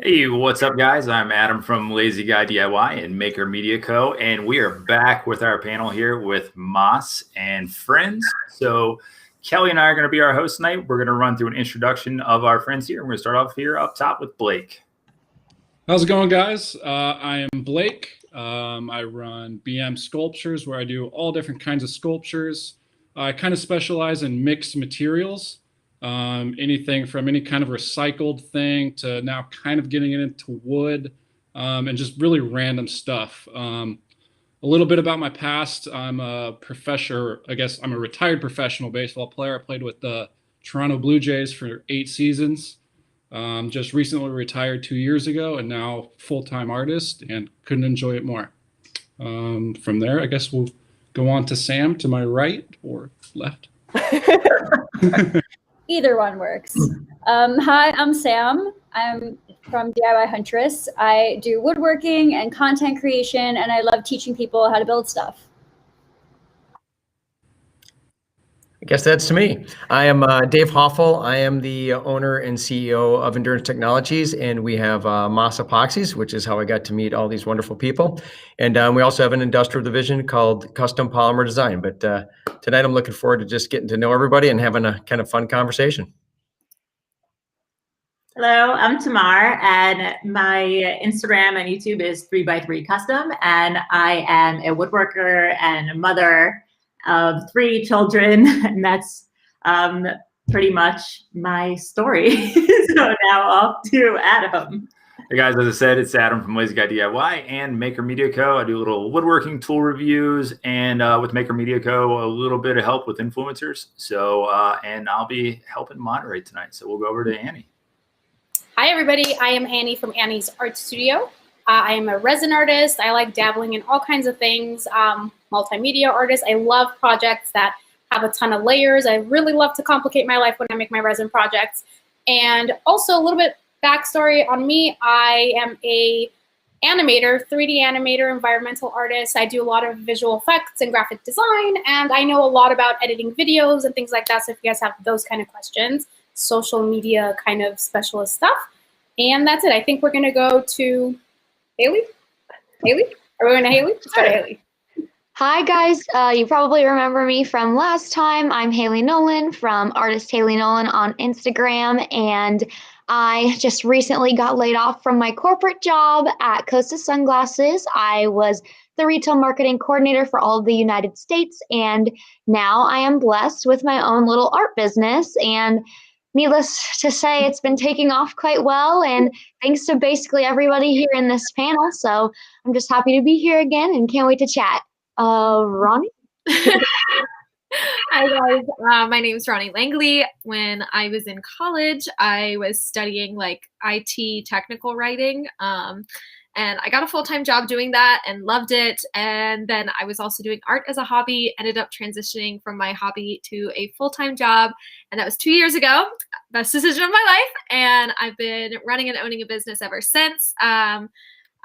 Hey, what's up, guys? I'm Adam from Lazy Guy DIY and Maker Media Co. And we are back with our panel here with Moss and friends. So Kelly and I are going to be our hosts tonight. We're going to run through an introduction of our friends here. We're going to start off here up top with Blake. How's it going, guys? I am Blake. I run BM Sculptures, where I do all different kinds of sculptures. I kind of specialize in mixed materials, anything from any kind of recycled thing to now kind of getting it into wood, and just really random stuff. A little bit about my past. I'm a professor. I guess I'm a retired professional baseball player. I played with the Toronto Blue Jays for 8 seasons. Just recently retired 2 years ago, and now full-time artist, and couldn't enjoy it more. From there, I guess we'll go on to Sam, to my right or left. Either one works. Hi, I'm Sam. I'm from DIY Huntress. I do woodworking and content creation, and I love teaching people how to build stuff. I guess that's to me. I am Dave Hoffel. I am the owner and CEO of Endurance Technologies, and we have Moss Epoxies, which is how I got to meet all these wonderful people. And we also have an industrial division called Custom Polymer Design. But tonight I'm looking forward to just getting to know everybody and having a kind of fun conversation. Hello, I'm Tamar, and my Instagram and YouTube is 3x3 Custom, and I am a woodworker and a mother of 3 children, and that's pretty much my story. So now off to Adam. Hey guys, as I said, it's Adam from Lazy Guy DIY and Maker Media Co. I do a little woodworking tool reviews, and with Maker Media Co, a little bit of help with influencers. So, and I'll be helping moderate tonight. So we'll go over to Annie. Hi, everybody. I am Annie from Annie's Art Studio. I am a resin artist. I like dabbling in all kinds of things. Multimedia artist. I love projects that have a ton of layers. I really love to complicate my life when I make my resin projects. And also a little bit backstory on me. I am a animator, 3D animator, environmental artist. I do a lot of visual effects and graphic design, and I know a lot about editing videos and things like that. So if you guys have those kind of questions, social media kind of specialist stuff. And that's it. I think we're going to go to Haley. Haley? Are we going to Haley? Let's go to Haley. Hi, guys. You probably remember me from last time. I'm Haley Nolan from Artist Haley Nolan on Instagram, and I just recently got laid off from my corporate job at Costa Sunglasses. I was the retail marketing coordinator for all of the United States, and now I am blessed with my own little art business, and needless to say, it's been taking off quite well, and thanks to basically everybody here in this panel. So I'm just happy to be here again and can't wait to chat. Ronnie? Hi guys, my name is Ronnie Langley. When I was in college, I was studying like IT technical writing. And I got a full-time job doing that and loved it. And then I was also doing art as a hobby, ended up transitioning from my hobby to a full-time job. And that was 2 years ago. Best decision of my life. And I've been running and owning a business ever since.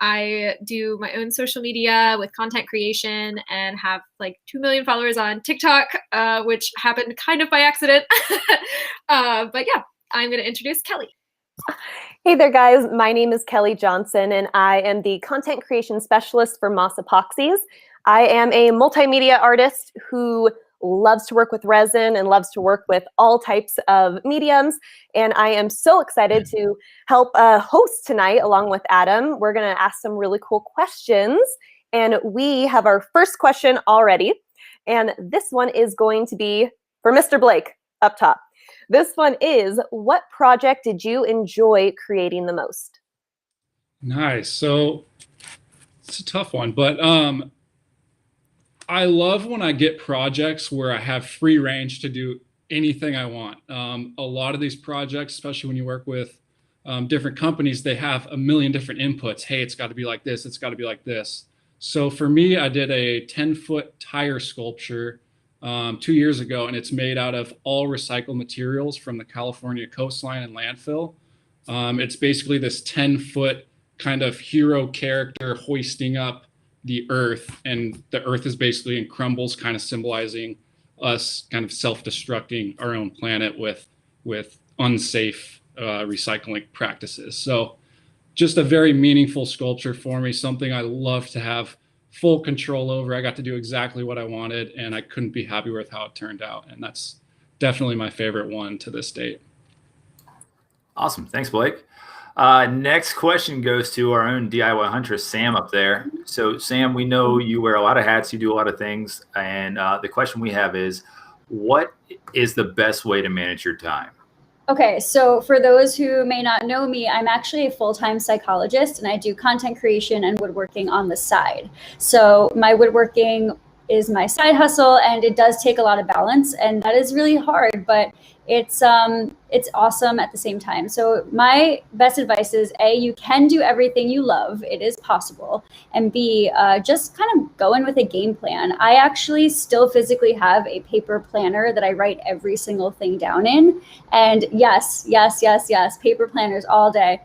I do my own social media with content creation and have like 2 million followers on TikTok, which happened kind of by accident. But yeah, I'm going to introduce Kelly. Hey there, guys. My name is Kelly Johnson, and I am the content creation specialist for Moss Epoxies. I am a multimedia artist who loves to work with resin and loves to work with all types of mediums. And I am so excited to help host tonight along with Adam. We're going to ask some really cool questions. And we have our first question already. And this one is going to be for Mr. Blake up top. This one is, what project did you enjoy creating the most? Nice. So it's a tough one, but I love when I get projects where I have free range to do anything I want. A lot of these projects, especially when you work with different companies, they have a million different inputs. Hey, it's got to be like this. It's got to be like this. So for me, I did a 10-foot tire sculpture 2 years ago, and it's made out of all recycled materials from the California coastline and landfill. It's basically this 10-foot kind of hero character hoisting up the earth, and the earth is basically in crumbles, kind of symbolizing us kind of self-destructing our own planet with unsafe recycling practices. So just a very meaningful sculpture for me, something I love to have full control over. I got to do exactly what I wanted, and I couldn't be happy with how it turned out. And that's definitely my favorite one to this date. Awesome. Thanks, Blake. Next question goes to our own DIY Huntress, Sam, up there. So, Sam, we know you wear a lot of hats, you do a lot of things. And the question we have is, what is the best way to manage your time? Okay, so for those who may not know me, I'm actually a full-time psychologist, and I do content creation and woodworking on the side. So my woodworking is my side hustle, and it does take a lot of balance, and that is really hard, but it's awesome at the same time. So my best advice is A, you can do everything you love. It is possible. And B, just kind of go in with a game plan. I actually still physically have a paper planner that I write every single thing down in. And yes, paper planners all day.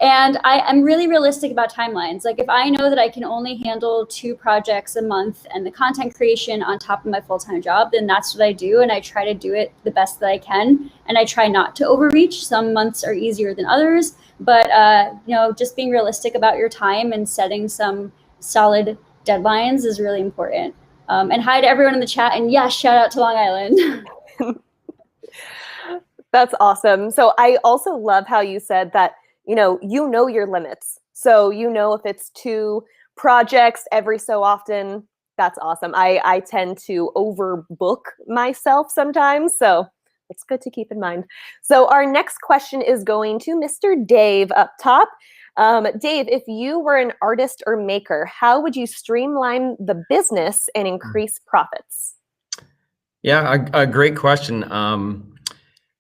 And I'm really realistic about timelines. Like if I know that I can only handle 2 projects a month and the content creation on top of my full-time job, then that's what I do. And I try to do it the best that I can. And I try not to overreach. Some months are easier than others, but just being realistic about your time and setting some solid deadlines is really important. And hi to everyone in the chat. And yes, shout out to Long Island. That's awesome. So I also love how you said that you know your limits. So if it's 2 projects every so often, that's awesome. I tend to overbook myself sometimes, so it's good to keep in mind. So our next question is going to Mr. Dave up top. Dave, if you were an artist or maker, how would you streamline the business and increase profits? Yeah, a great question.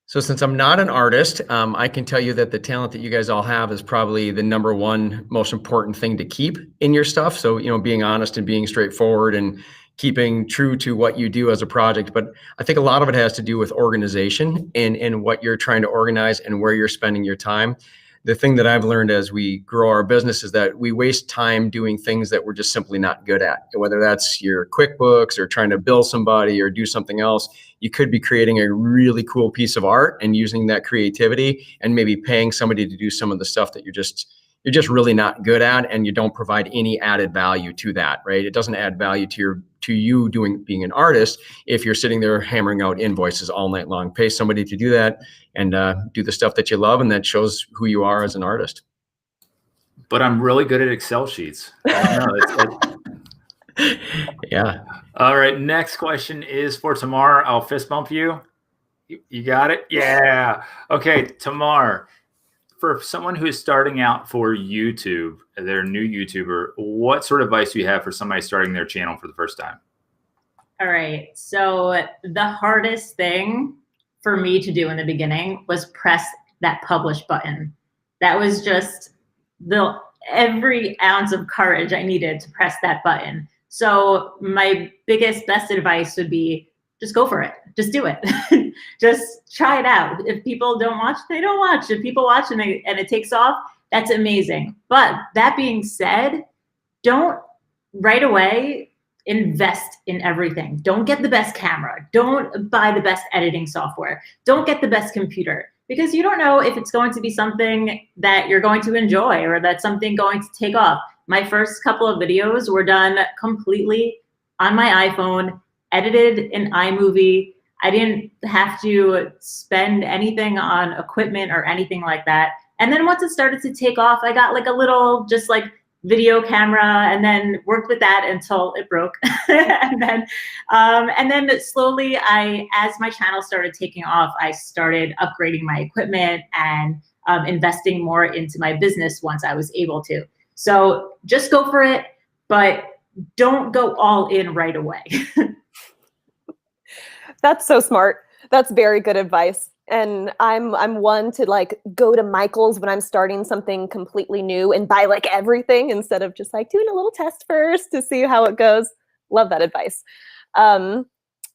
So since I'm not an artist, I can tell you that the talent that you guys all have is probably the #1 most important thing to keep in your stuff. So, being honest and being straightforward and keeping true to what you do as a project. But I think a lot of it has to do with organization and what you're trying to organize and where you're spending your time. The thing that I've learned as we grow our business is that we waste time doing things that we're just simply not good at. Whether that's your QuickBooks or trying to bill somebody or do something else, you could be creating a really cool piece of art and using that creativity and maybe paying somebody to do some of the stuff that you're just really not good at, and you don't provide any added value to that, right? It doesn't add value to you being an artist if you're sitting there hammering out invoices all night long. Pay somebody to do that and do the stuff that you love, and that shows who you are as an artist. But I'm really good at Excel sheets. Yeah. All right. Next question is for Tamar. I'll fist bump you. You got it? Yeah. Okay, Tamar. For someone who is starting out for YouTube, they're a new YouTuber, what sort of advice do you have for somebody starting their channel for the first time? All right. So the hardest thing for me to do in the beginning was press that publish button. That was just every ounce of courage I needed to press that button. So my best advice would be just go for it. Just do it. Just try it out. If people don't watch, they don't watch. If people watch and it takes off, that's amazing. But that being said, don't right away invest in everything. Don't get the best camera. Don't buy the best editing software. Don't get the best computer, because you don't know if it's going to be something that you're going to enjoy or that's something going to take off. My first couple of videos were done completely on my iPhone, edited in iMovie. I didn't have to spend anything on equipment or anything like that. And then once it started to take off, I got like a little just like video camera and then worked with that until it broke. and then slowly as my channel started taking off, I started upgrading my equipment and investing more into my business once I was able to. So just go for it, but don't go all in right away. That's so smart. That's very good advice. And I'm one to like go to Michael's when I'm starting something completely new and buy like everything instead of just like doing a little test first to see how it goes. Love that advice.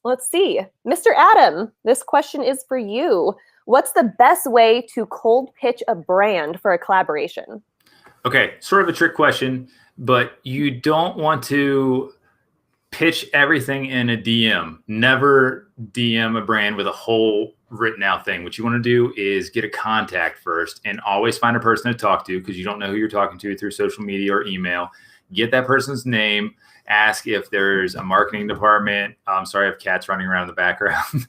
Let's see. Mr. Adam, this question is for you. What's the best way to cold pitch a brand for a collaboration? Okay, sort of a trick question, but you don't want to pitch everything in a DM. Never DM a brand with a whole written out thing. What you want to do is get a contact first and always find a person to talk to, because you don't know who you're talking to through social media or email. Get that person's name. Ask if there's a marketing department. Sorry, I have cats running around in the background.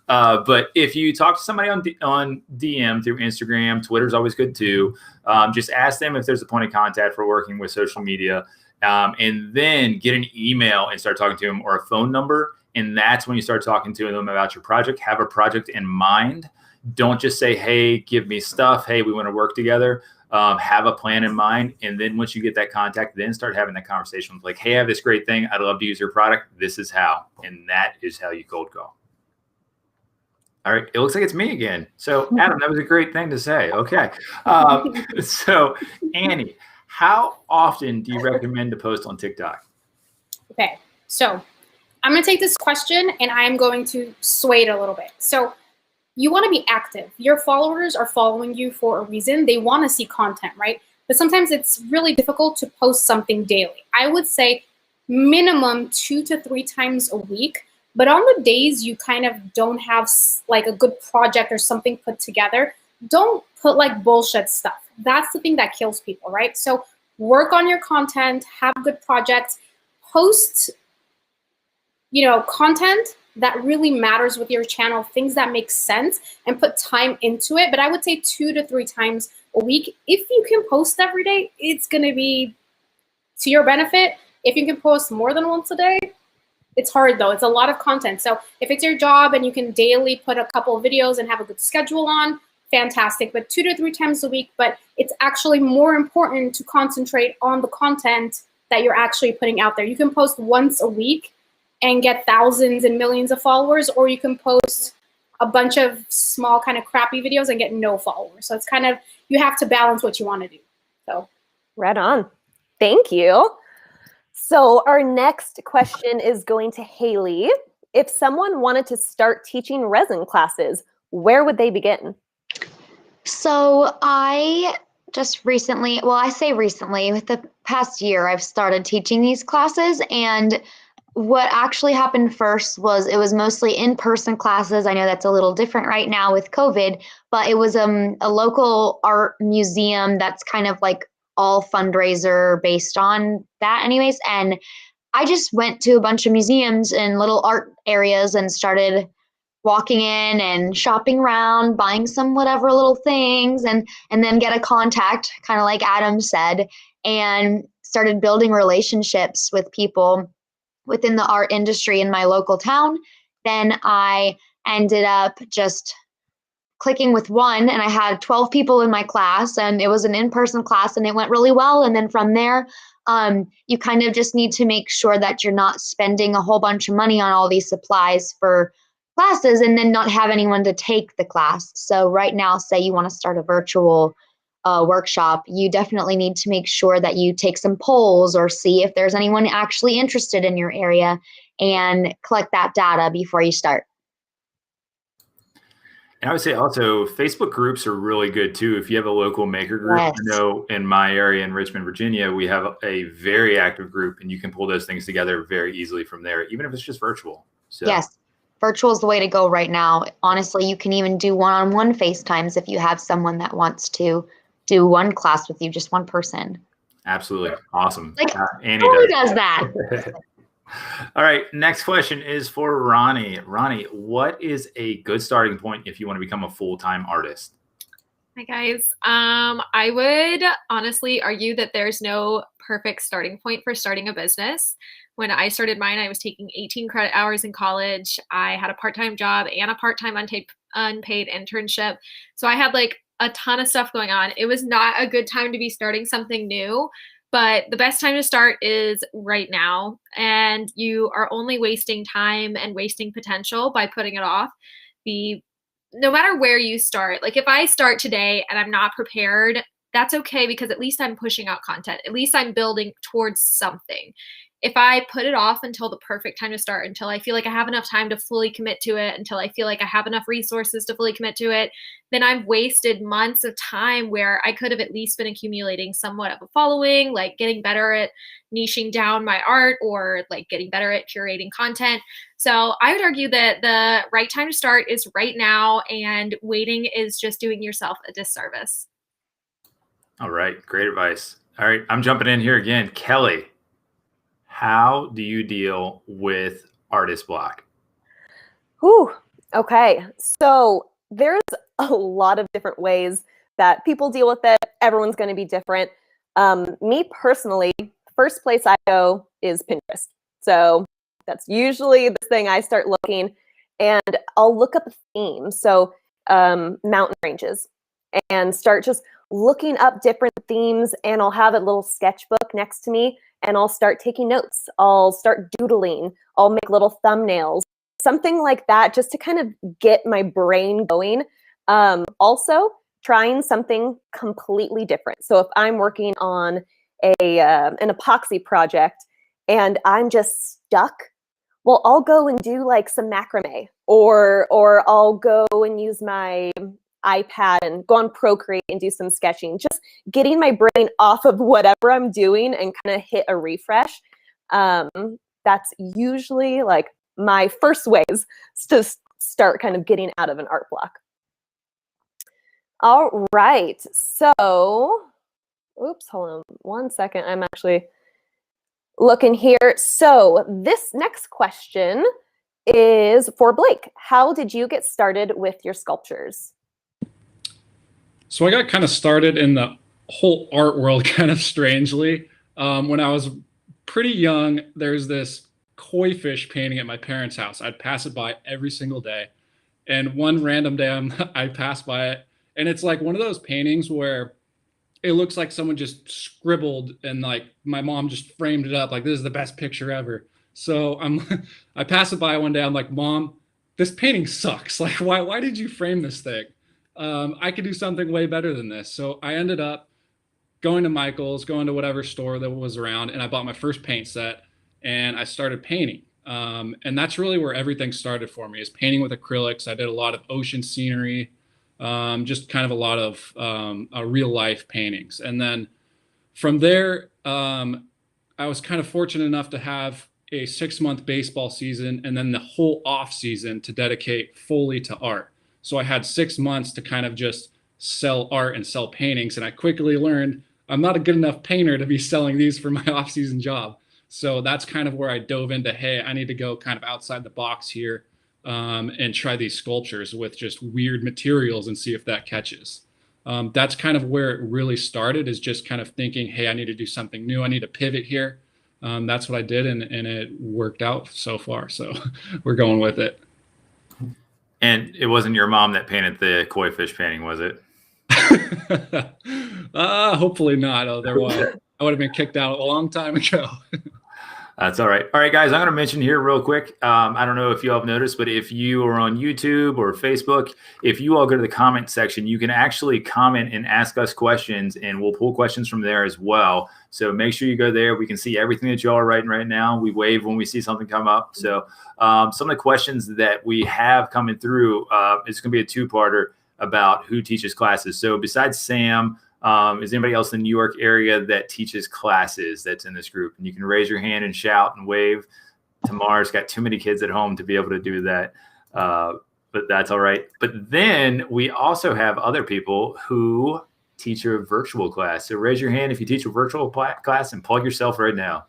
But if you talk to somebody on DM through Instagram, Twitter's always good too. Just ask them if there's a point of contact for working with social media. And then get an email and start talking to them, or a phone number. And that's when you start talking to them about your project. Have a project in mind. Don't just say, hey, give me stuff. Hey, we want to work together. Have a plan in mind. And then once you get that contact, then start having that conversation with like, hey, I have this great thing. I'd love to use your product. This is how. And that is how you cold call. All right. It looks like it's me again. So Adam, that was a great thing to say. Okay. So Annie, how often do you recommend to post on TikTok? Okay. So I'm going to take this question and I'm going to sway it a little bit. So you want to be active. Your followers are following you for a reason. They want to see content, right? But sometimes it's really difficult to post something daily. I would say minimum 2 to 3 times a week. But on the days you kind of don't have like a good project or something put together, don't put like bullshit stuff. That's the thing that kills people, right? So work on your content, have good projects, post content that really matters with your channel, things that make sense, and put time into it. But I would say 2 to 3 times a week. If you can post every day, it's going to be to your benefit. If you can post more than once a day, it's hard though. It's a lot of content. So if it's your job and you can daily put a couple of videos and have a good schedule on, fantastic. But 2 to 3 times a week. But it's actually more important to concentrate on the content that you're actually putting out there. You can post once a week and get thousands and millions of followers, or you can post a bunch of small kind of crappy videos and get no followers. So it's kind of, you have to balance what you want to do. So right on. Thank you. So our next question is going to Haley. If someone wanted to start teaching resin classes, where would they begin? So I just recently, I say recently, with the past year, I've started teaching these classes. And what actually happened first was it was mostly in-person classes. I know that's a little different right now with COVID, but it was a local art museum that's kind of like all fundraiser based on that anyways. And I just went to a bunch of museums and little art areas and started walking in and shopping around, buying some whatever little things, and then get a contact, kind of like Adam said, and started building relationships with people within the art industry in my local town. Then I ended up just clicking with one, and I had 12 people in my class, and it was an in-person class, and it went really well. And then from there, you kind of just need to make sure that you're not spending a whole bunch of money on all these supplies for classes and then not have anyone to take the class. So right now, say you want to start a virtual workshop, you definitely need to make sure that you take some polls or see if there's anyone actually interested in your area and collect that data before you start. And I would say also Facebook groups are really good too. If you have a local maker group, Yes. I know in my area in Richmond, Virginia, we have a very active group, and you can pull those things together very easily from there, even if it's just virtual. So. Yes, virtual is the way to go right now. Honestly, you can even do one-on-one FaceTimes if you have someone that wants to do one class with you, just one person. Absolutely. Awesome. Like, Annie who does that? All right. Next question is for Ronnie. Ronnie, what is a good starting point if you want to become a full-time artist? Hi, guys. I would honestly argue that there's no perfect starting point for starting a business. When I started mine, I was taking 18 credit hours in college. I had a part-time job and a part-time unpaid internship. So I had like a ton of stuff going on. It was not a good time to be starting something new, but the best time to start is right now. And you are only wasting time and wasting potential by putting it off. No matter where you start, like if I start today and I'm not prepared, that's okay, because at least I'm pushing out content. At least I'm building towards something. if I put it off until the perfect time to start, until I feel like I have enough time to fully commit to it, until I feel like I have enough resources to fully commit to it, then I've wasted months of time where I could have at least been accumulating somewhat of a following, like getting better at niching down my art or like getting better at curating content. So I would argue that the right time to start is right now, and waiting is just doing yourself a disservice. All right. Great advice. All right. I'm jumping in here again. Kelly, how do you deal with artist block? Whew. Okay. So there's a lot of different ways that people deal with it. Everyone's going to be different. Me personally, first place I go is Pinterest. So that's usually the thing I start looking, and I'll look up a theme. So mountain ranges, and start just looking up different themes, and I'll have a little sketchbook next to me, and I'll start taking notes. I'll start doodling. I'll make little thumbnails, something like that, just to kind of get my brain going. Also, trying something completely different. So if I'm working on an epoxy project and I'm just stuck, well, I'll go and do like some macrame, or I'll go and use my iPad and go on Procreate and do some sketching, just getting my brain off of whatever I'm doing and kind of hit a refresh. That's usually like my first ways to start kind of getting out of an art block. All right, so, oops, hold on one second. I'm actually looking here. So this next question is for Blake. How did you get started with your sculptures? So I got kind of started in the whole art world kind of strangely. When I was pretty young, there's this koi fish painting at my parents' house. I'd pass it by every single day. And one random day I passed by it, and it's like one of those paintings where it looks like someone just scribbled and like my mom just framed it up like this is the best picture ever. So I pass it by one day. I'm like, Mom, this painting sucks. Like, why did you frame this thing? I could do something way better than this. So I ended up going to Michael's, going to whatever store that was around, and I bought my first paint set, and I started painting. And that's really where everything started for me, is painting with acrylics. I did a lot of ocean scenery, just kind of a lot of real life paintings. And then from there, I was kind of fortunate enough to have a 6-month baseball season and then the whole off season to dedicate fully to art. So I had 6 months to kind of just sell art and sell paintings. And I quickly learned I'm not a good enough painter to be selling these for my off-season job. So that's kind of where I dove into, hey, I need to go kind of outside the box here and try these sculptures with just weird materials and see if that catches. That's kind of where it really started, is just kind of thinking, hey, I need to do something new. I need to pivot here. That's what I did, and it worked out so far. So we're going with it. And it wasn't your mom that painted the koi fish painting, was it? Hopefully not. Otherwise, I would have been kicked out a long time ago. That's all right. All right, guys, I'm going to mention here real quick. I don't know if you all have noticed, but if you are on YouTube or Facebook, if you all go to the comment section, you can actually comment and ask us questions, and we'll pull questions from there as well. So make sure you go there. We can see everything that you all are writing right now. We wave when we see something come up. So some of the questions that we have coming through, it's going to be a two-parter about who teaches classes. So besides Sam, is anybody else in the New York area that teaches classes that's in this group? And you can raise your hand and shout and wave. Tamar's got too many kids at home to be able to do that, but that's all right. But then we also have other people who teach a virtual class. So raise your hand if you teach a virtual class and plug yourself right now.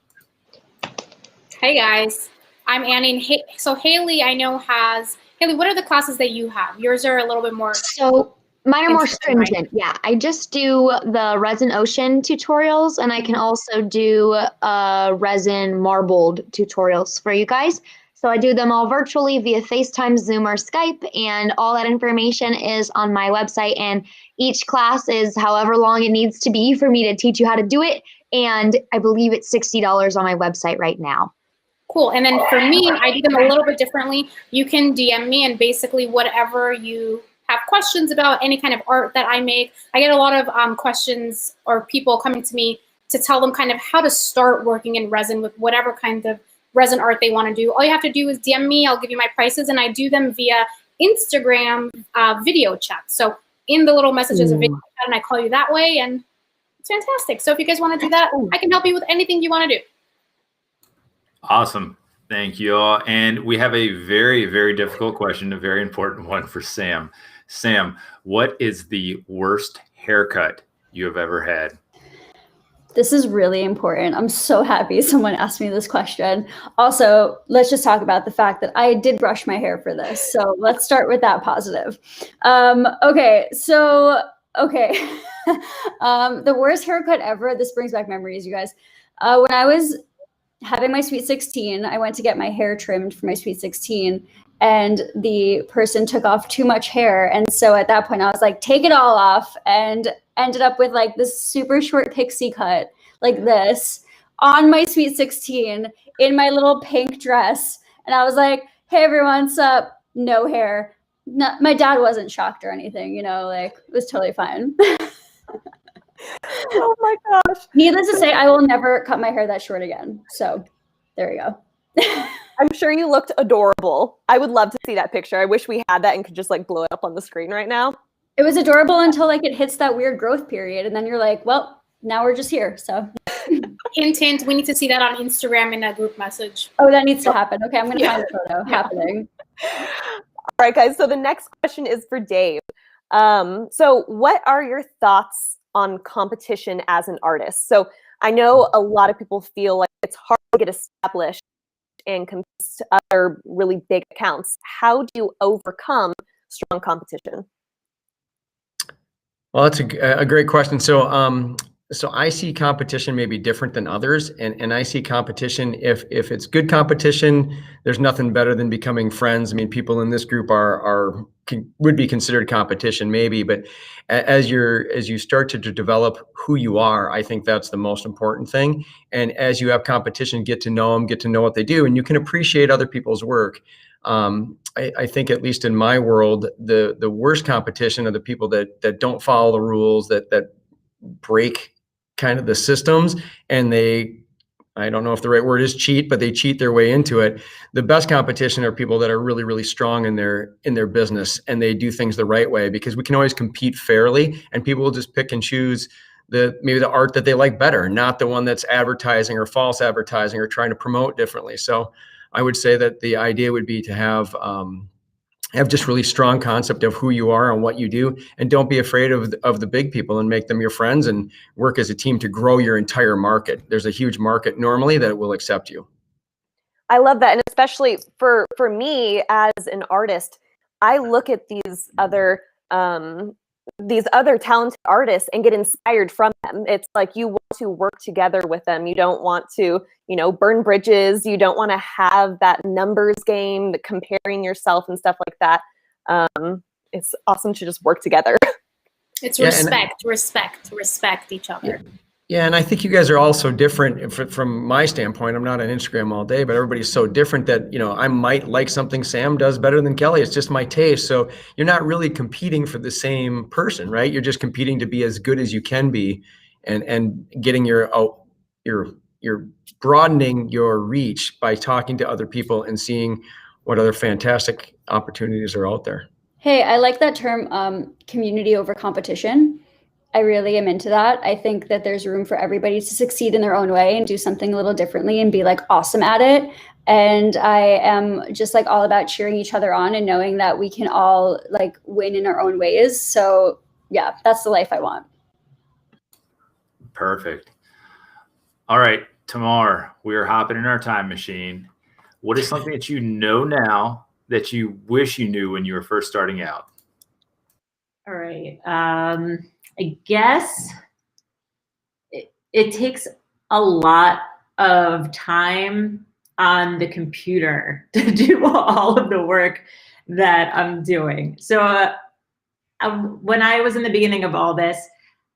Hey guys, I'm Annie. So Haley, I know Haley, what are the classes that you have? Yours are a little bit more. So mine are more stringent. Yeah, I just do the resin ocean tutorials, and I can also do resin marbled tutorials for you guys. So I do them all virtually via FaceTime, Zoom, or Skype, and all that information is on my website. And each class is however long it needs to be for me to teach you how to do it. And I believe it's $60 on my website right now. Cool. And then for me, I do them a little bit differently. You can DM me, and basically whatever you have questions about, any kind of art that I make. I get a lot of questions or people coming to me to tell them kind of how to start working in resin with whatever kind of resin art they want to do. All you have to do is DM me. I'll give you my prices, and I do them via Instagram video chat. So in the little messages of video chat, and I call you that way, and it's fantastic. So if you guys want to do that, I can help you with anything you want to do. Awesome. Thank you all. And we have a very, very difficult question, a very important one for Sam. Sam, what is the worst haircut you have ever had? This is really important. I'm so happy someone asked me this question. Also, let's just talk about the fact that I did brush my hair for this. So let's start with that positive. Okay. The worst haircut ever. This brings back memories, you guys. When I was having my sweet 16, I went to get my hair trimmed for my sweet 16, and the person took off too much hair. And so at that point I was like, take it all off, and ended up with like this super short pixie cut like this on my sweet 16 in my little pink dress. And I was like, hey everyone, what's up? No hair. No, my dad wasn't shocked or anything, you know, like it was totally fine. Oh my gosh. Needless to say, I will never cut my hair that short again. So there you go. I'm sure you looked adorable. I would love to see that picture. I wish we had that and could just like blow it up on the screen right now. It was adorable until like it hits that weird growth period. And then you're like, well, now we're just here. So Hint, hint, we need to see that on Instagram in a group message. oh, that needs to happen. Okay, I'm going to find a photo happening. All right, guys. So the next question is for Dave. So what are your thoughts on competition as an artist? So I know a lot of people feel like it's hard to get established and compete to other really big accounts. How do you overcome strong competition? Well, that's a great question. So I see competition maybe different than others, and I see competition, if it's good competition, there's nothing better than becoming friends. I mean, people in this group would be considered competition maybe, but as you start to develop who you are, I think that's the most important thing. And as you have competition, get to know them, get to know what they do, and you can appreciate other people's work. I think, at least in my world, the worst competition are the people that don't follow the rules, that break kind of the systems, and I don't know if the right word is cheat, but they cheat their way into it. The best competition are people that are really, really strong in their business, and they do things the right way, because we can always compete fairly, and people will just pick and choose maybe the art that they like better, not the one that's advertising or false advertising or trying to promote differently. So I would say that the idea would be to have just really strong concept of who you are and what you do, and don't be afraid of the big people, and make them your friends, and work as a team to grow your entire market. There's a huge market normally that will accept you. I love that. And especially for me as an artist, I look at these other talented artists and get inspired from them. It's like you want to work together with them. You don't want to, burn bridges. You don't want to have that numbers game, the comparing yourself and stuff like that. It's awesome to just work together. It's respect each other. Yeah, and I think you guys are all so different from my standpoint. I'm not on Instagram all day, but everybody's so different that, I might like something Sam does better than Kelly. It's just my taste. So you're not really competing for the same person, right? You're just competing to be as good as you can be, and getting you're broadening your reach by talking to other people and seeing what other fantastic opportunities are out there. Hey, I like that term, community over competition. I really am into that. I think that there's room for everybody to succeed in their own way and do something a little differently and be like awesome at it. And I am just like all about cheering each other on and knowing that we can all like win in our own ways. So yeah, that's the life I want. Perfect. All right, Tamar, we are hopping in our time machine. What is something that you know now that you wish you knew when you were first starting out? All right. I guess it takes a lot of time on the computer to do all of the work that I'm doing. So when I was in the beginning of all this,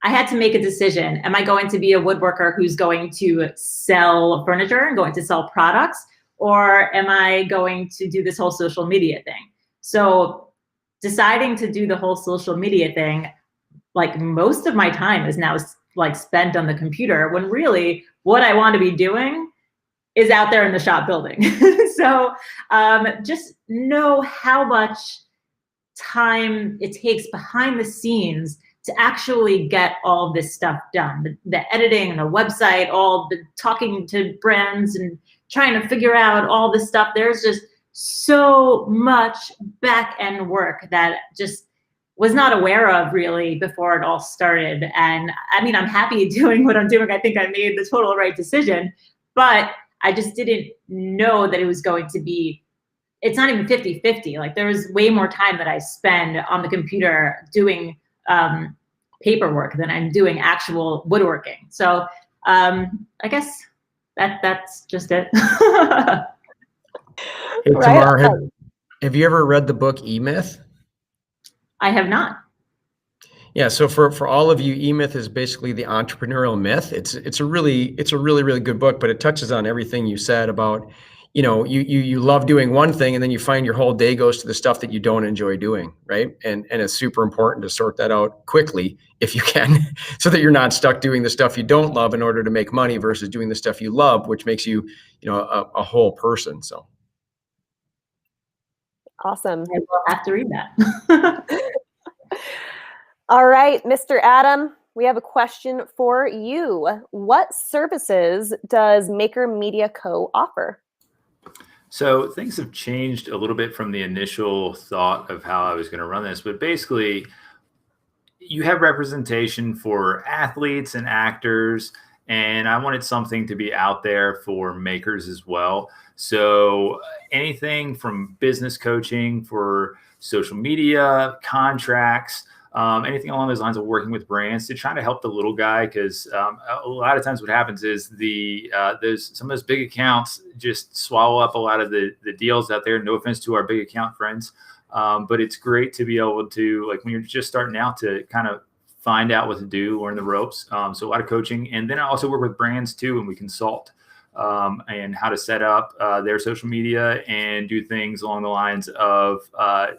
I had to make a decision. Am I going to be a woodworker who's going to sell furniture and going to sell products? Or am I going to do this whole social media thing? So deciding to do the whole social media thing, like most of my time is now like spent on the computer, when really what I want to be doing is out there in the shop building. So just know how much time it takes behind the scenes to actually get all this stuff done. The editing and the website, all the talking to brands and trying to figure out all this stuff. There's just so much back end work that just was not aware of really before it all started. And I mean, I'm happy doing what I'm doing. I think I made the total right decision, but I just didn't know that it was going to be, it's not even 50-50. Like there was way more time that I spend on the computer doing paperwork than I'm doing actual woodworking. So I guess that's just it. Hey, Tamar, have you ever read the book E-Myth? I have not. Yeah, so for all of you, E-Myth is basically the entrepreneurial myth. It's a really good book, but it touches on everything you said about, you know, you love doing one thing and then you find your whole day goes to the stuff that you don't enjoy doing, right? And it's super important to sort that out quickly if you can, so that you're not stuck doing the stuff you don't love in order to make money versus doing the stuff you love, which makes you, you know, a whole person. So Awesome. I will have to read that. All right, Mr. Adam, we have a question for you. What services does Maker Media Co. offer? So things have changed a little bit from the initial thought of how I was going to run this, but basically you have representation for athletes and actors, and I wanted something to be out there for makers as well. So anything from business coaching for social media, contracts, anything along those lines of working with brands to try to help the little guy, because a lot of times what happens is there's some of those big accounts just swallow up a lot of the deals out there. No offense to our big account friends, but it's great to be able to, like when you're just starting out, to kind of find out what to do, learn the ropes. So a lot of coaching, and then I also work with brands too, and we consult and how to set up their social media and do things along the lines of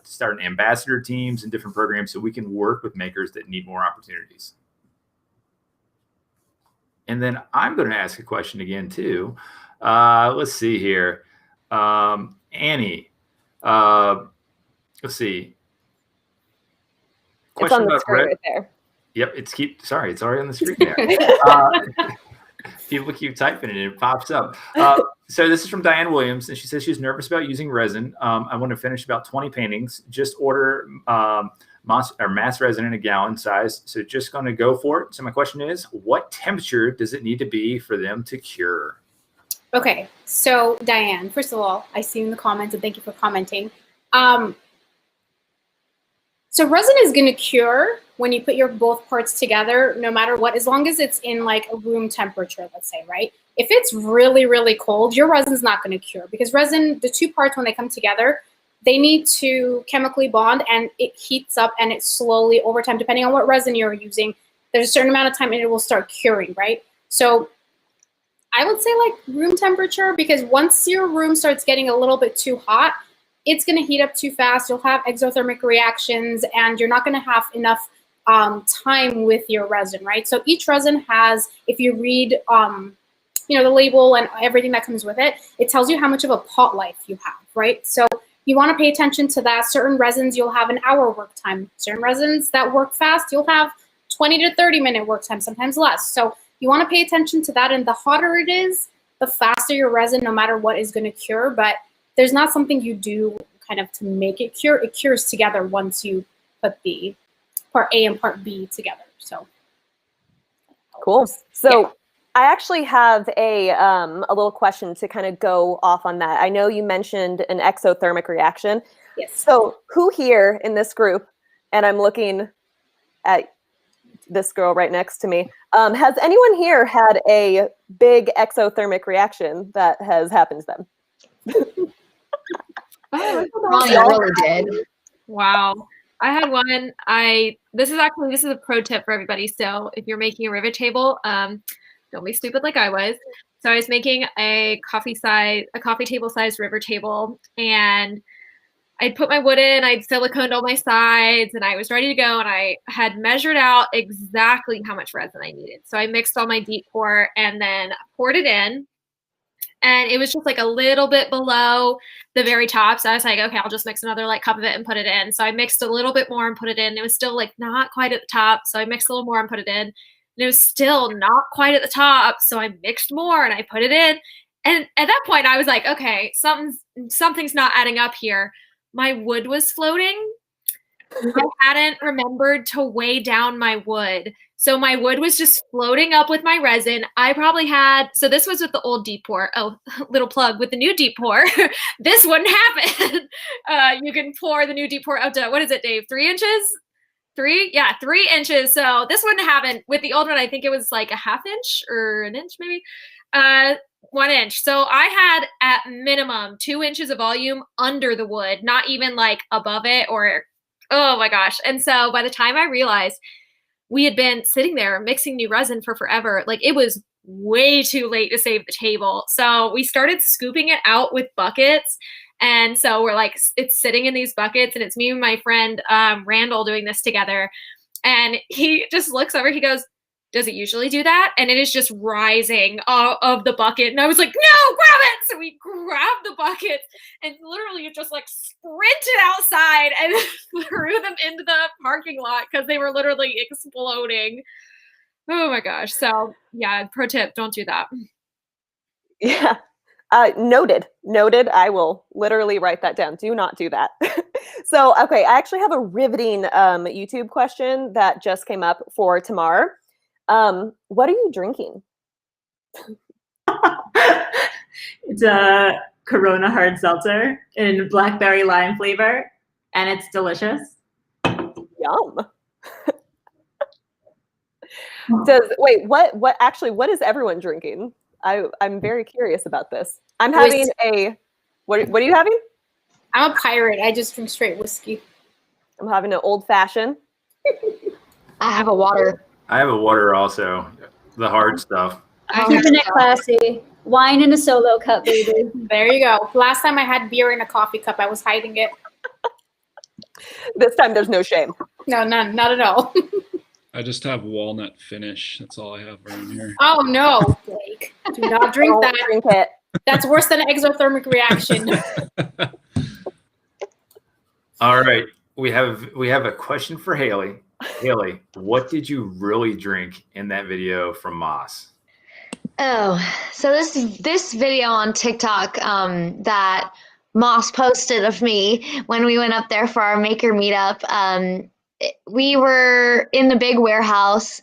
starting ambassador teams and different programs so we can work with makers that need more opportunities. And then I'm going to ask a question again too. Let's see here. Annie, let's see. It's on the screen right there. Yep, it's already on the screen there. People keep typing it and it pops up. So this is from Diane Williams, and she says she's nervous about using resin. I want to finish about 20 paintings. Just order mass resin in a gallon size. So just going to go for it. So my question is, what temperature does it need to be for them to cure? Okay, so Diane, first of all, I see in the comments, and thank you for commenting. So resin is going to cure when you put your both parts together, no matter what, as long as it's in like a room temperature, let's say, right? If it's really, really cold, your resin's not going to cure, because resin, the two parts, when they come together, they need to chemically bond, and it heats up, and it slowly over time, depending on what resin you're using, there's a certain amount of time and it will start curing, right? So I would say like room temperature, because once your room starts getting a little bit too hot, it's going to heat up too fast. You'll have exothermic reactions, and you're not going to have enough time with your resin, right? So each resin has, if you read, you know, the label and everything that comes with it, it tells you how much of a pot life you have, right? So you want to pay attention to that. Certain resins, you'll have an hour work time. Certain resins that work fast, you'll have 20 to 30-minute work time, sometimes less. So you want to pay attention to that. And the hotter it is, the faster your resin, no matter what, is going to cure. But there's not something you do kind of to make it cure. It cures together once you put the part A and part B together. So cool. So yeah. I actually have a little question to kind of go off on that. I know you mentioned an exothermic reaction. Yes. So who here in this group, and I'm looking at this girl right next to me, has anyone here had a big exothermic reaction that has happened to them? Ronnie really did. Wow. I had one. This is a pro tip for everybody. So if you're making a rivet table, don't be stupid like I was. So I was making a coffee table size river table, and I'd put my wood in, I'd siliconed all my sides, and I was ready to go. And I had measured out exactly how much resin I needed. So I mixed all my deep pour and then poured it in. And it was just like a little bit below the very top. So I was like, okay, I'll just mix another like cup of it and put it in. So I mixed a little bit more and put it in. It was still like not quite at the top. So I mixed a little more and put it in. And it was still not quite at the top. So I mixed more and I put it in. And at that point I was like, okay, something's not adding up here. My wood was floating. I hadn't remembered to weigh down my wood. So my wood was just floating up with my resin. I probably had, so this was with the old deep pour. Oh, little plug with the new deep pour. This wouldn't happen. You can pour the new deep pour up to, what is it, Dave? 3 inches? 3? Yeah, 3 inches. So this wouldn't happen. With the old one, I think it was like a ½ inch or an inch maybe. 1 inch. So I had at minimum 2 inches of volume under the wood, not even like above it or, oh my gosh. And so by the time I realized we had been sitting there mixing new resin for forever, like it was way too late to save the table. So we started scooping it out with buckets. And so we're like, it's sitting in these buckets and it's me and my friend Randall doing this together. And he just looks over, he goes, does it usually do that? And it is just rising of the bucket. And I was like, no, grab it. So we grabbed the buckets and literally just like sprinted outside and threw them into the parking lot because they were literally exploding. Oh my gosh. So yeah, pro tip, don't do that. Yeah. Noted. I will literally write that down. Do not do that. So, okay, I actually have a riveting YouTube question that just came up for Tamar. What are you drinking? It's a Corona hard seltzer in blackberry lime flavor, and it's delicious. Yum. What is everyone drinking? I'm very curious about this. I'm having what are you having? I'm a pirate. I just drink straight whiskey. I'm having an old fashioned. I have a water. I have a water also, the hard stuff. Keeping it classy. Wine in a solo cup, baby. There you go. Last time I had beer in a coffee cup, I was hiding it. This time there's no shame. No, none, not at all. I just have walnut finish. That's all I have around here. Oh no, Blake. Do not drink Don't that. drink it. That's worse than an exothermic reaction. All right, we have a question for Haley. Haley, what did you really drink in that video from Moss? Oh, so this video on TikTok that Moss posted of me when we went up there for our maker meetup. We were in the big warehouse,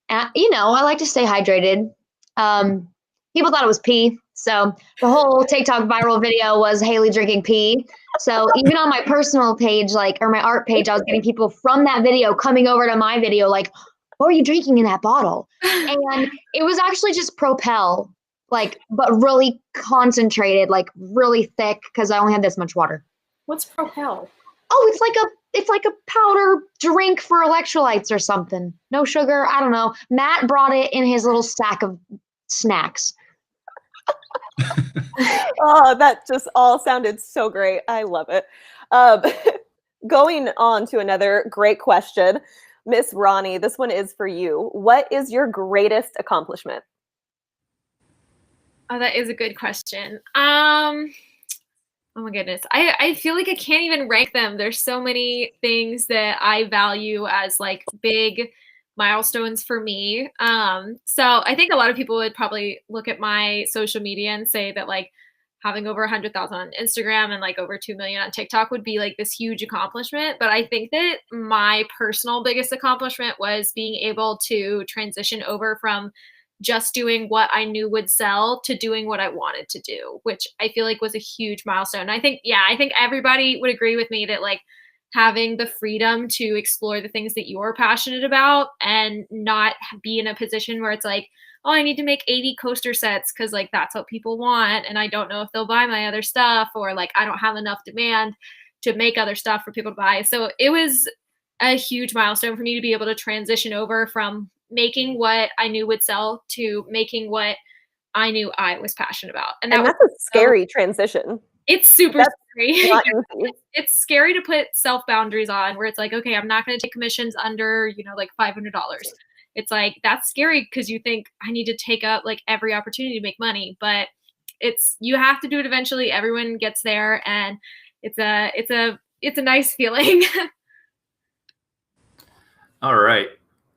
and I like to stay hydrated. People thought it was pee, so the whole TikTok viral video was Haley drinking pee. So even on my personal page, or my art page, I was getting people from that video coming over to my video, like, what are you drinking in that bottle? And it was actually just Propel, but really concentrated, really thick, because I only had this much water. What's Propel? Oh, it's like a powder drink for electrolytes or something. No sugar. I don't know. Matt brought it in his little sack of snacks. Oh, that just all sounded so great. I love it. Going on to another great question, Miss Ronnie, this one is for you. What is your greatest accomplishment? Oh, that is a good question. Oh my goodness. I feel like I can't even rank them. There's so many things that I value as big milestones for me. So I think a lot of people would probably look at my social media and say that having over 100,000 on Instagram and over 2 million on TikTok would be this huge accomplishment. But I think that my personal biggest accomplishment was being able to transition over from just doing what I knew would sell to doing what I wanted to do, which I feel was a huge milestone. I think everybody would agree with me that having the freedom to explore the things that you're passionate about and not be in a position where it's oh, I need to make 80 coaster sets because that's what people want. And I don't know if they'll buy my other stuff, or I don't have enough demand to make other stuff for people to buy. So it was a huge milestone for me to be able to transition over from making what I knew would sell to making what I knew I was passionate about. And that's a scary transition. It's super That's scary. not easy. It's scary to put self boundaries on where it's like, okay, I'm not going to take commissions under, like $500. It's like, that's scary because you think I need to take up like every opportunity to make money, but you have to do it eventually. Everyone gets there, and it's a nice feeling. All right.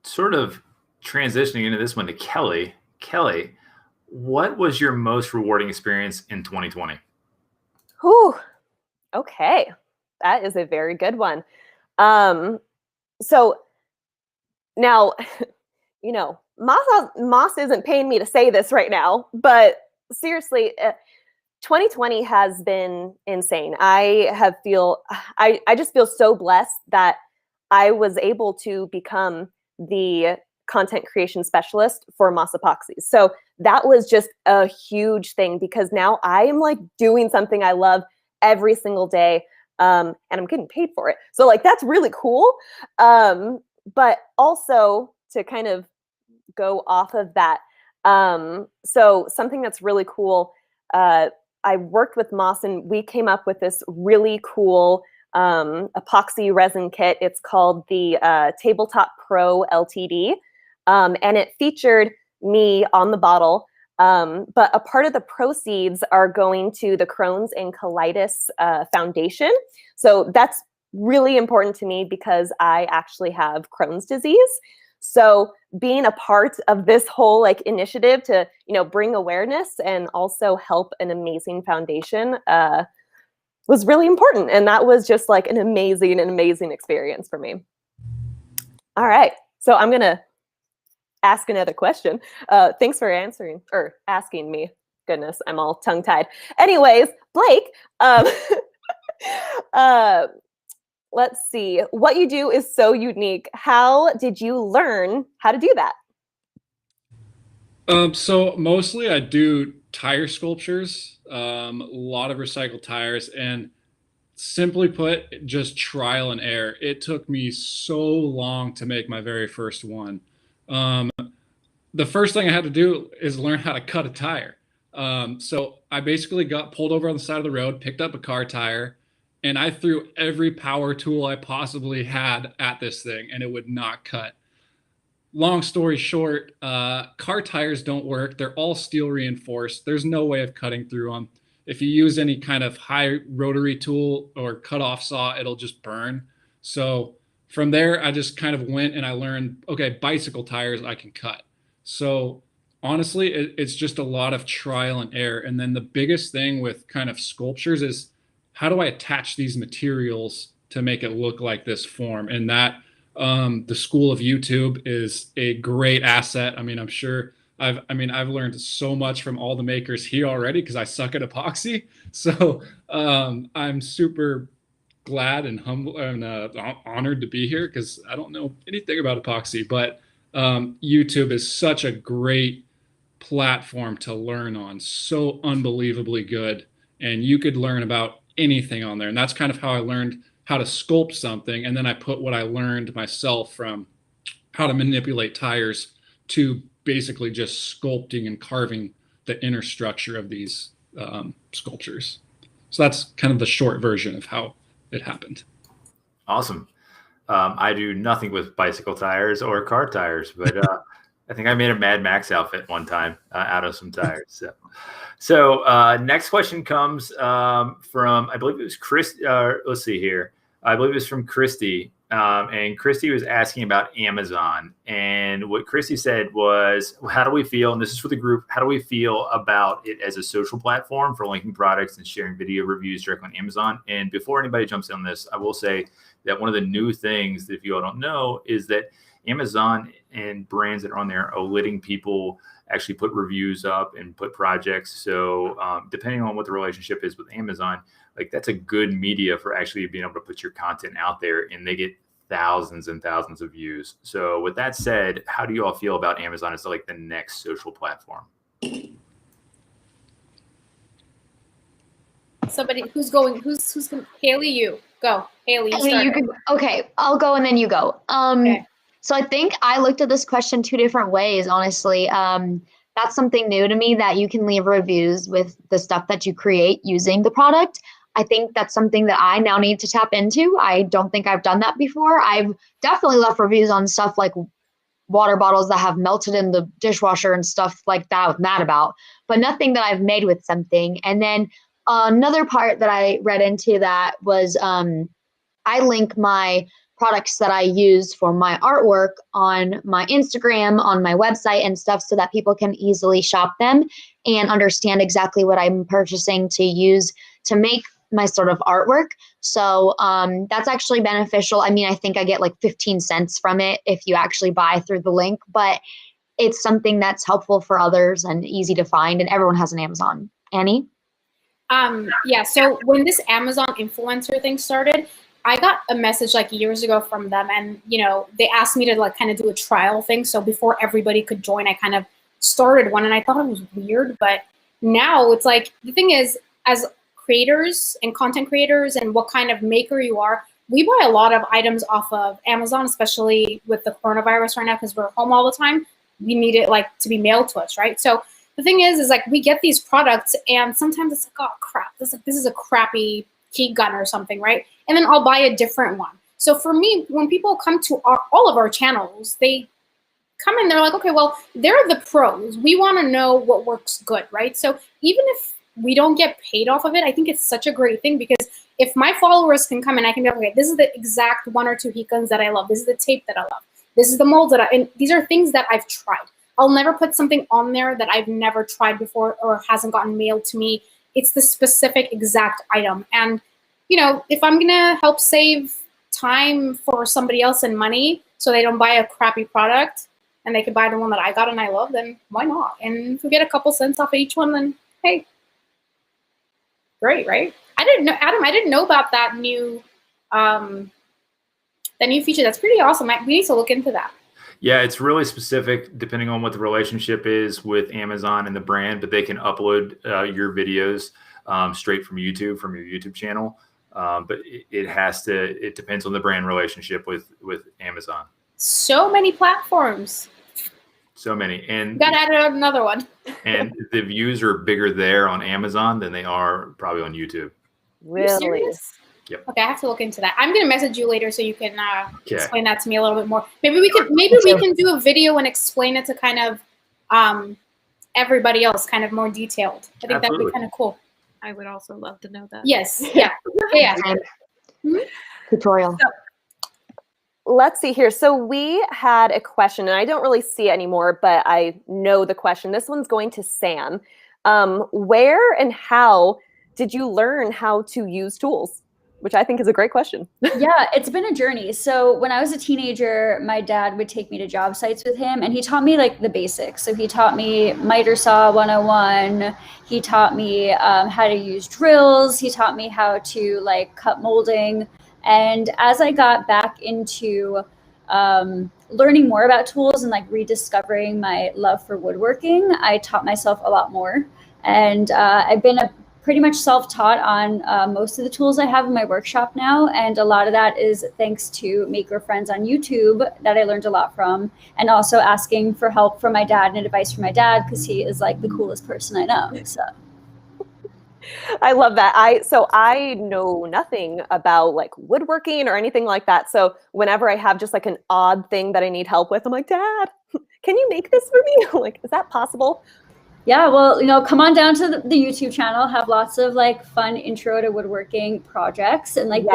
Sort of transitioning into this one to Kelly. Kelly, what was your most rewarding experience in 2020? Whew. Okay. That is a very good one. So now, Moss isn't paying me to say this right now, but seriously, 2020 has been insane. I just feel so blessed that I was able to become the content creation specialist for Moss Epoxies. So that was just a huge thing because now I am like doing something I love every single day. And I'm getting paid for it. So like, that's really cool. But also to kind of go off of that. So something that's really cool, I worked with Moss and we came up with this really cool epoxy resin kit. It's called the Tabletop Pro LTD. And it featured me on the bottle. But a part of the proceeds are going to the Crohn's and Colitis Foundation. So that's really important to me because I actually have Crohn's disease. So being a part of this whole like initiative to, bring awareness and also help an amazing foundation was really important. And that was just like an amazing experience for me. All right. So I'm going to ask another question. Thanks for asking me. Goodness, I'm all tongue-tied. Anyways, Blake, let's see. What you do is so unique. How did you learn how to do that? So mostly I do tire sculptures, a lot of recycled tires, and simply put, just trial and error. It took me so long to make my very first one. The first thing I had to do is learn how to cut a tire. So I basically got pulled over on the side of the road, picked up a car tire, and I threw every power tool I possibly had at this thing, and it would not cut. Long story short, car tires don't work. They're all steel reinforced. There's no way of cutting through them. If you use any kind of high rotary tool or cut-off saw, it'll just burn. So from there, I just kind of went and I learned, okay, bicycle tires I can cut. So honestly, it's just a lot of trial and error. And then the biggest thing with kind of sculptures is how do I attach these materials to make it look like this form? And that the school of YouTube is a great asset. I mean, I'm sure I've learned so much from all the makers here already because I suck at epoxy. So I'm super glad and humble and honored to be here because I don't know anything about epoxy, but YouTube is such a great platform to learn on. So unbelievably good. And you could learn about anything on there. And that's kind of how I learned how to sculpt something. And then I put what I learned myself from how to manipulate tires to basically just sculpting and carving the inner structure of these sculptures. So that's kind of the short version of how it happened. Awesome. I do nothing with bicycle tires or car tires, but I think I made a Mad Max outfit one time out of some tires. So next question comes from, I believe it was Chris. Let's see here. I believe it was from Christy. And Christy was asking about Amazon. And what Christy said was, how do we feel, and this is for the group, how do we feel about it as a social platform for linking products and sharing video reviews directly on Amazon? And before anybody jumps in on this, I will say that one of the new things that if you all don't know is that Amazon and brands that are on there are letting people actually put reviews up and put projects. So depending on what the relationship is with Amazon, like that's a good media for actually being able to put your content out there, and they get thousands and thousands of views. So with that said, how do you all feel about Amazon as like the next social platform? Somebody who's going, who's going? Haley, you go. Haley, you start. Okay, I'll go and then you go. Okay. So I think I looked at this question two different ways, honestly. that's something new to me, that you can leave reviews with the stuff that you create using the product. I think that's something that I now need to tap into. I don't think I've done that before. I've definitely left reviews on stuff like water bottles that have melted in the dishwasher and stuff like that I was mad about, but nothing that I've made with something. And then another part that I read into that was I link my products that I use for my artwork on my Instagram, on my website and stuff, so that people can easily shop them and understand exactly what I'm purchasing to use to make my sort of artwork. So that's actually beneficial. I mean, I think I get like 15 cents from it if you actually buy through the link, but it's something that's helpful for others and easy to find, and everyone has an Amazon. Annie? Yeah, so when this Amazon influencer thing started, I got a message like years ago from them, and they asked me to like kind of do a trial thing. So before everybody could join, I kind of started one, and I thought it was weird, but now it's like, the thing is, as creators and content creators and what kind of maker you are, we buy a lot of items off of Amazon, especially with the coronavirus right now, because we're home all the time. We need it like to be mailed to us, right? So the thing is like we get these products, and sometimes it's like, oh crap, this is a crappy heat gun or something, right? And then I'll buy a different one. So for me, when people come to all of our channels, they come in, they're like, okay, well, they're the pros. We want to know what works good, right? So even if we don't get paid off of it, I think it's such a great thing, because if my followers can come in, I can be like, okay, this is the exact 1 or 2 heat guns that I love. This is the tape that I love. This is the mold and these are things that I've tried. I'll never put something on there that I've never tried before or hasn't gotten mailed to me. It's the specific exact item. And, if I'm going to help save time for somebody else and money so they don't buy a crappy product and they can buy the one that I got and I love, then why not? And if we get a couple cents off of each one, then hey, great, right? I didn't know, Adam, I didn't know about that new feature. That's pretty awesome. We need to look into that. Yeah, it's really specific depending on what the relationship is with Amazon and the brand, but they can upload your videos straight from YouTube, from your YouTube channel. But it depends on the brand relationship with Amazon. So many platforms. So many. And got added another one. And the views are bigger there on Amazon than they are probably on YouTube. Really? Yep. Okay, I have to look into that. I'm gonna message you later so you can explain that to me a little bit more. Maybe we can do a video and explain it to kind of everybody else, kind of more detailed. I think that'd be kind of cool. I would also love to know that. Yes. Yeah. Yeah. Tutorial. So, let's see here. So we had a question, and I don't really see it anymore, but I know the question. This one's going to Sam. Where and how did you learn how to use tools? Which I think is a great question. Yeah, it's been a journey. So when I was a teenager, my dad would take me to job sites with him, and he taught me like the basics. So he taught me miter saw 101. He taught me how to use drills. He taught me how to like cut molding. And as I got back into learning more about tools and like rediscovering my love for woodworking, I taught myself a lot more. And I've been pretty much self-taught on most of the tools I have in my workshop now. And a lot of that is thanks to maker friends on YouTube that I learned a lot from, and also asking for help from my dad and advice from my dad, because he is like the coolest person I know. So I love that. I know nothing about like woodworking or anything like that. So whenever I have just like an odd thing that I need help with, I'm like, Dad, can you make this for me? Like, is that possible? Yeah, well, come on down to the YouTube channel, have lots of like fun intro to woodworking projects and like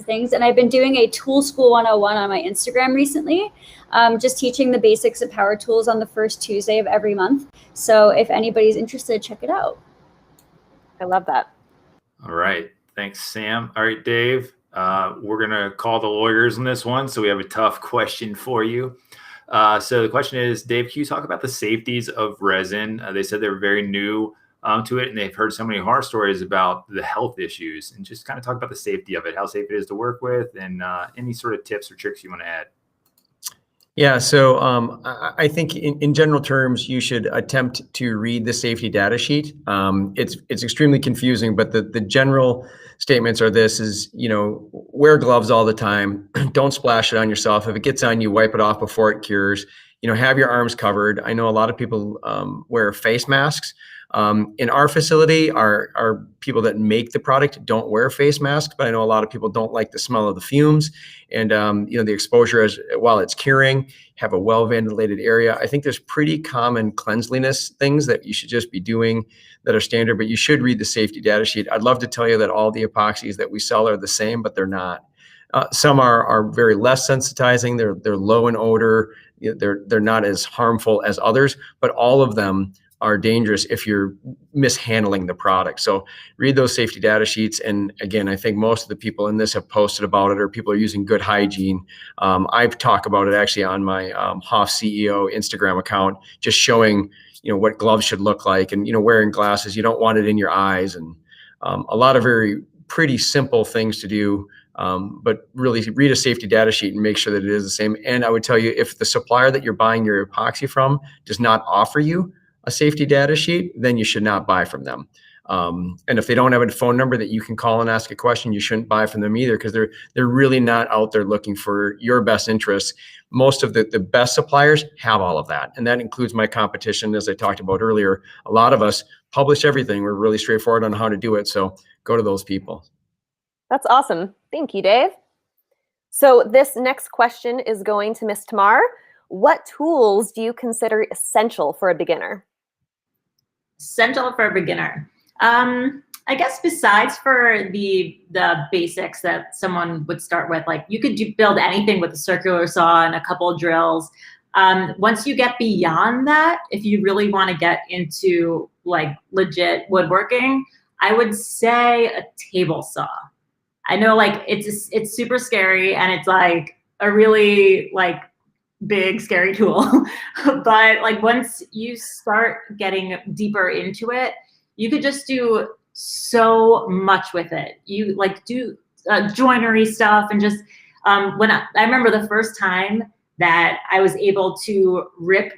things. And I've been doing a Tool School 101 on my Instagram recently, just teaching the basics of power tools on the first Tuesday of every month. So if anybody's interested, check it out. I love that. All right. Thanks, Sam. All right, Dave, we're going to call the lawyers on this one. So we have a tough question for you. So the question is, Dave, can you talk about the safeties of resin? They said they're very new to it, and they've heard so many horror stories about the health issues, and just kind of talk about the safety of it, how safe it is to work with, and any sort of tips or tricks you want to add. Yeah, so I think in general terms, you should attempt to read the safety data sheet. It's extremely confusing, but the general statements are this is, wear gloves all the time. Don't splash it on yourself. If it gets on you, wipe it off before it cures. have your arms covered. I know a lot of people wear face masks. In our facility, our people that make the product don't wear face masks, but I know a lot of people don't like the smell of the fumes and the exposure while it's curing. Have a well ventilated area. I think there's pretty common cleanliness things that you should just be doing that are standard, but you should read the safety data sheet. I'd love to tell you that all the epoxies that we sell are the same, but they're not. Some are very less sensitizing. They're low in odor. They're not as harmful as others, but all of them are dangerous if you're mishandling the product. So read those safety data sheets. And again, I think most of the people in this have posted about it, or people are using good hygiene. I've talked about it actually on my Hoff CEO Instagram account, just showing what gloves should look like, and wearing glasses. You don't want it in your eyes, and a lot of very pretty simple things to do. But really read a safety data sheet and make sure that it is the same. And I would tell you, if the supplier that you're buying your epoxy from does not offer you a safety data sheet, then you should not buy from them. And if they don't have a phone number that you can call and ask a question, you shouldn't buy from them either, because they're really not out there looking for your best interests. Most of the best suppliers have all of that. And that includes my competition, as I talked about earlier. A lot of us publish everything. We're really straightforward on how to do it. So go to those people. That's awesome. Thank you, Dave. So this next question is going to Ms. Tamar. What tools do you consider essential for a beginner? Essential for a beginner. I guess besides for the basics that someone would start with, like you could build anything with a circular saw and a couple of drills. Once you get beyond that, if you really want to get into like legit woodworking, I would say a table saw. I know like it's super scary and it's like a really like big scary tool, but like once you start getting deeper into it, you could just do so much with it. You like do joinery stuff, and just when I remember the first time that I was able to rip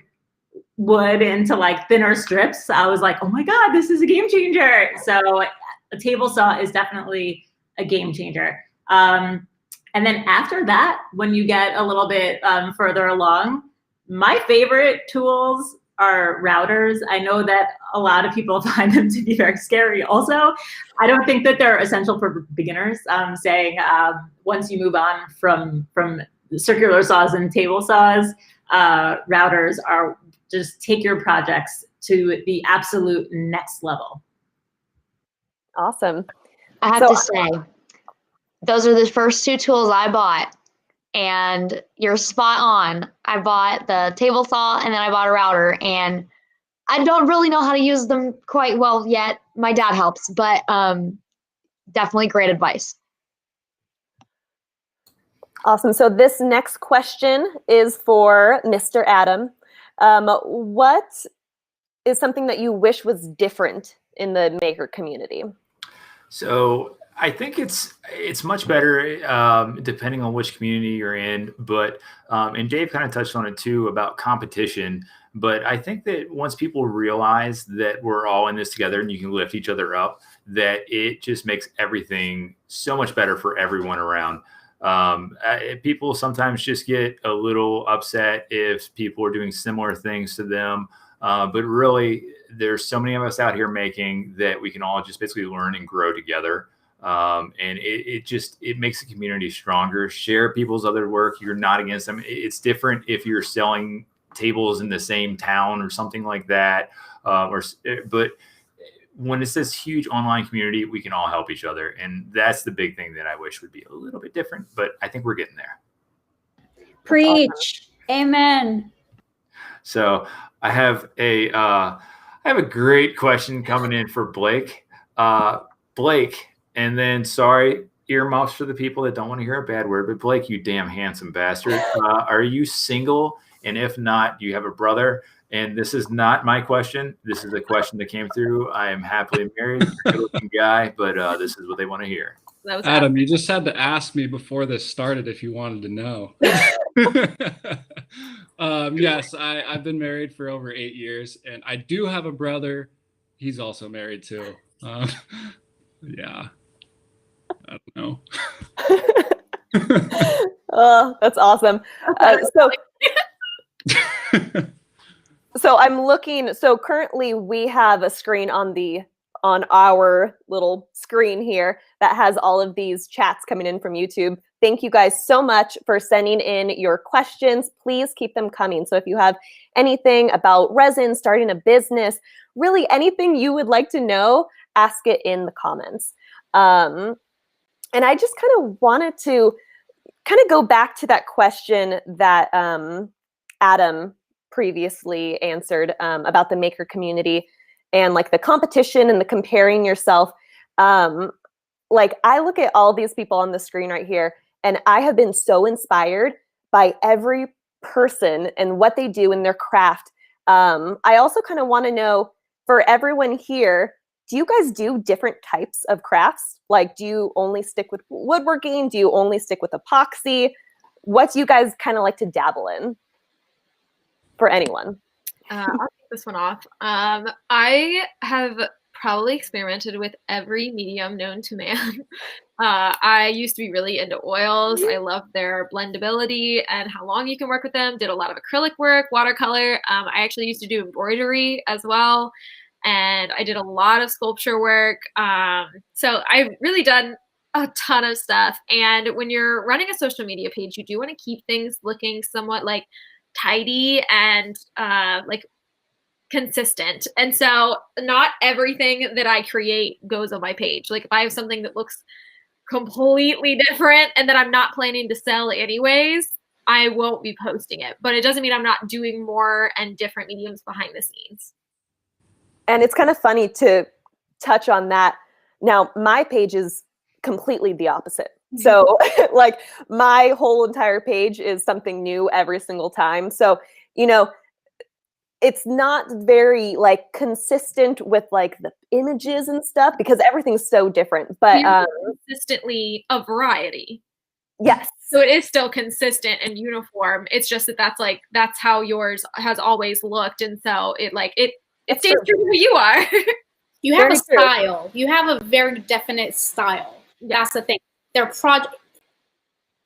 wood into like thinner strips, I was like, oh my God, this is a game changer. So a table saw is definitely a game changer. And then after that, when you get a little bit further along, my favorite tools are routers. I know that a lot of people find them to be very scary also. I don't think that they're essential for beginners. Saying once you move on from circular saws and table saws, routers are just take your projects to the absolute next level. Awesome. I have to say, those are the first two tools I bought, and you're spot on. I bought the table saw and then I bought a router, and I don't really know how to use them quite well yet. My dad helps, but definitely great advice. Awesome. So this next question is for Mr. Adam. What is something that you wish was different in the maker community? So I think it's much better depending on which community you're in, but and Dave kind of touched on it too about competition. But I think that once people realize that we're all in this together and you can lift each other up, that it just makes everything so much better for everyone around. People sometimes just get a little upset if people are doing similar things to them. But really, there's so many of us out here making that we can all just basically learn and grow together. And it makes the community stronger. Share people's other work. You're not against them. It's different if you're selling tables in the same town or something like that. But when it's this huge online community, we can all help each other. And that's the big thing that I wish would be a little bit different, but I think we're getting there. Preach. Amen. So I have a great question coming in for Blake. Blake, and then sorry, earmuffs for the people that don't want to hear a bad word, but Blake, you damn handsome bastard. Are you single? And if not, do you have a brother? And this is not my question. This is a question that came through. I am happily married, good-looking guy, but this is what they want to hear. Adam, you just had to ask me before this started if you wanted to know. Yes, I've been married for over 8 years, and I do have a brother. He's also married too. Yeah, I don't know. Oh, that's awesome. So So I'm looking, so currently we have a screen on our little screen here that has all of these chats coming in from YouTube. Thank you guys so much for sending in your questions. Please keep them coming. So if you have anything about resin, starting a business, really anything you would like to know, ask it in the comments. And I just kind of wanted to kind of go back to that question that Adam previously answered about the maker community and like the competition and the comparing yourself. Like I look at all these people on the screen right here, and I have been so inspired by every person and what they do in their craft. I also kind of want to know, for everyone here, do you guys do different types of crafts? Like, do you only stick with woodworking? Do you only stick with epoxy? What do you guys kind of like to dabble in? For anyone. I'll take this one off. I have probably experimented with every medium known to man. I used to be really into oils. I love their blendability and how long you can work with them. Did a lot of acrylic work, watercolor. I actually used to do embroidery as well. And I did a lot of sculpture work. So I've really done a ton of stuff. And when you're running a social media page, you do want to keep things looking somewhat like tidy and like consistent. And so not everything that I create goes on my page. Like if I have something that looks completely different and that I'm not planning to sell anyways, I won't be posting it. But it doesn't mean I'm not doing more and different mediums behind the scenes. And it's kind of funny to touch on that. Now, my page is completely the opposite. So like my whole entire page is something new every single time. So, you know, it's not very like consistent with like the images and stuff because everything's so different. But consistently a variety. Yes. So it is still consistent and uniform. It's just that that's how yours has always looked. And so it stays true to who you are. You have a style. You have a very definite style. That's the thing.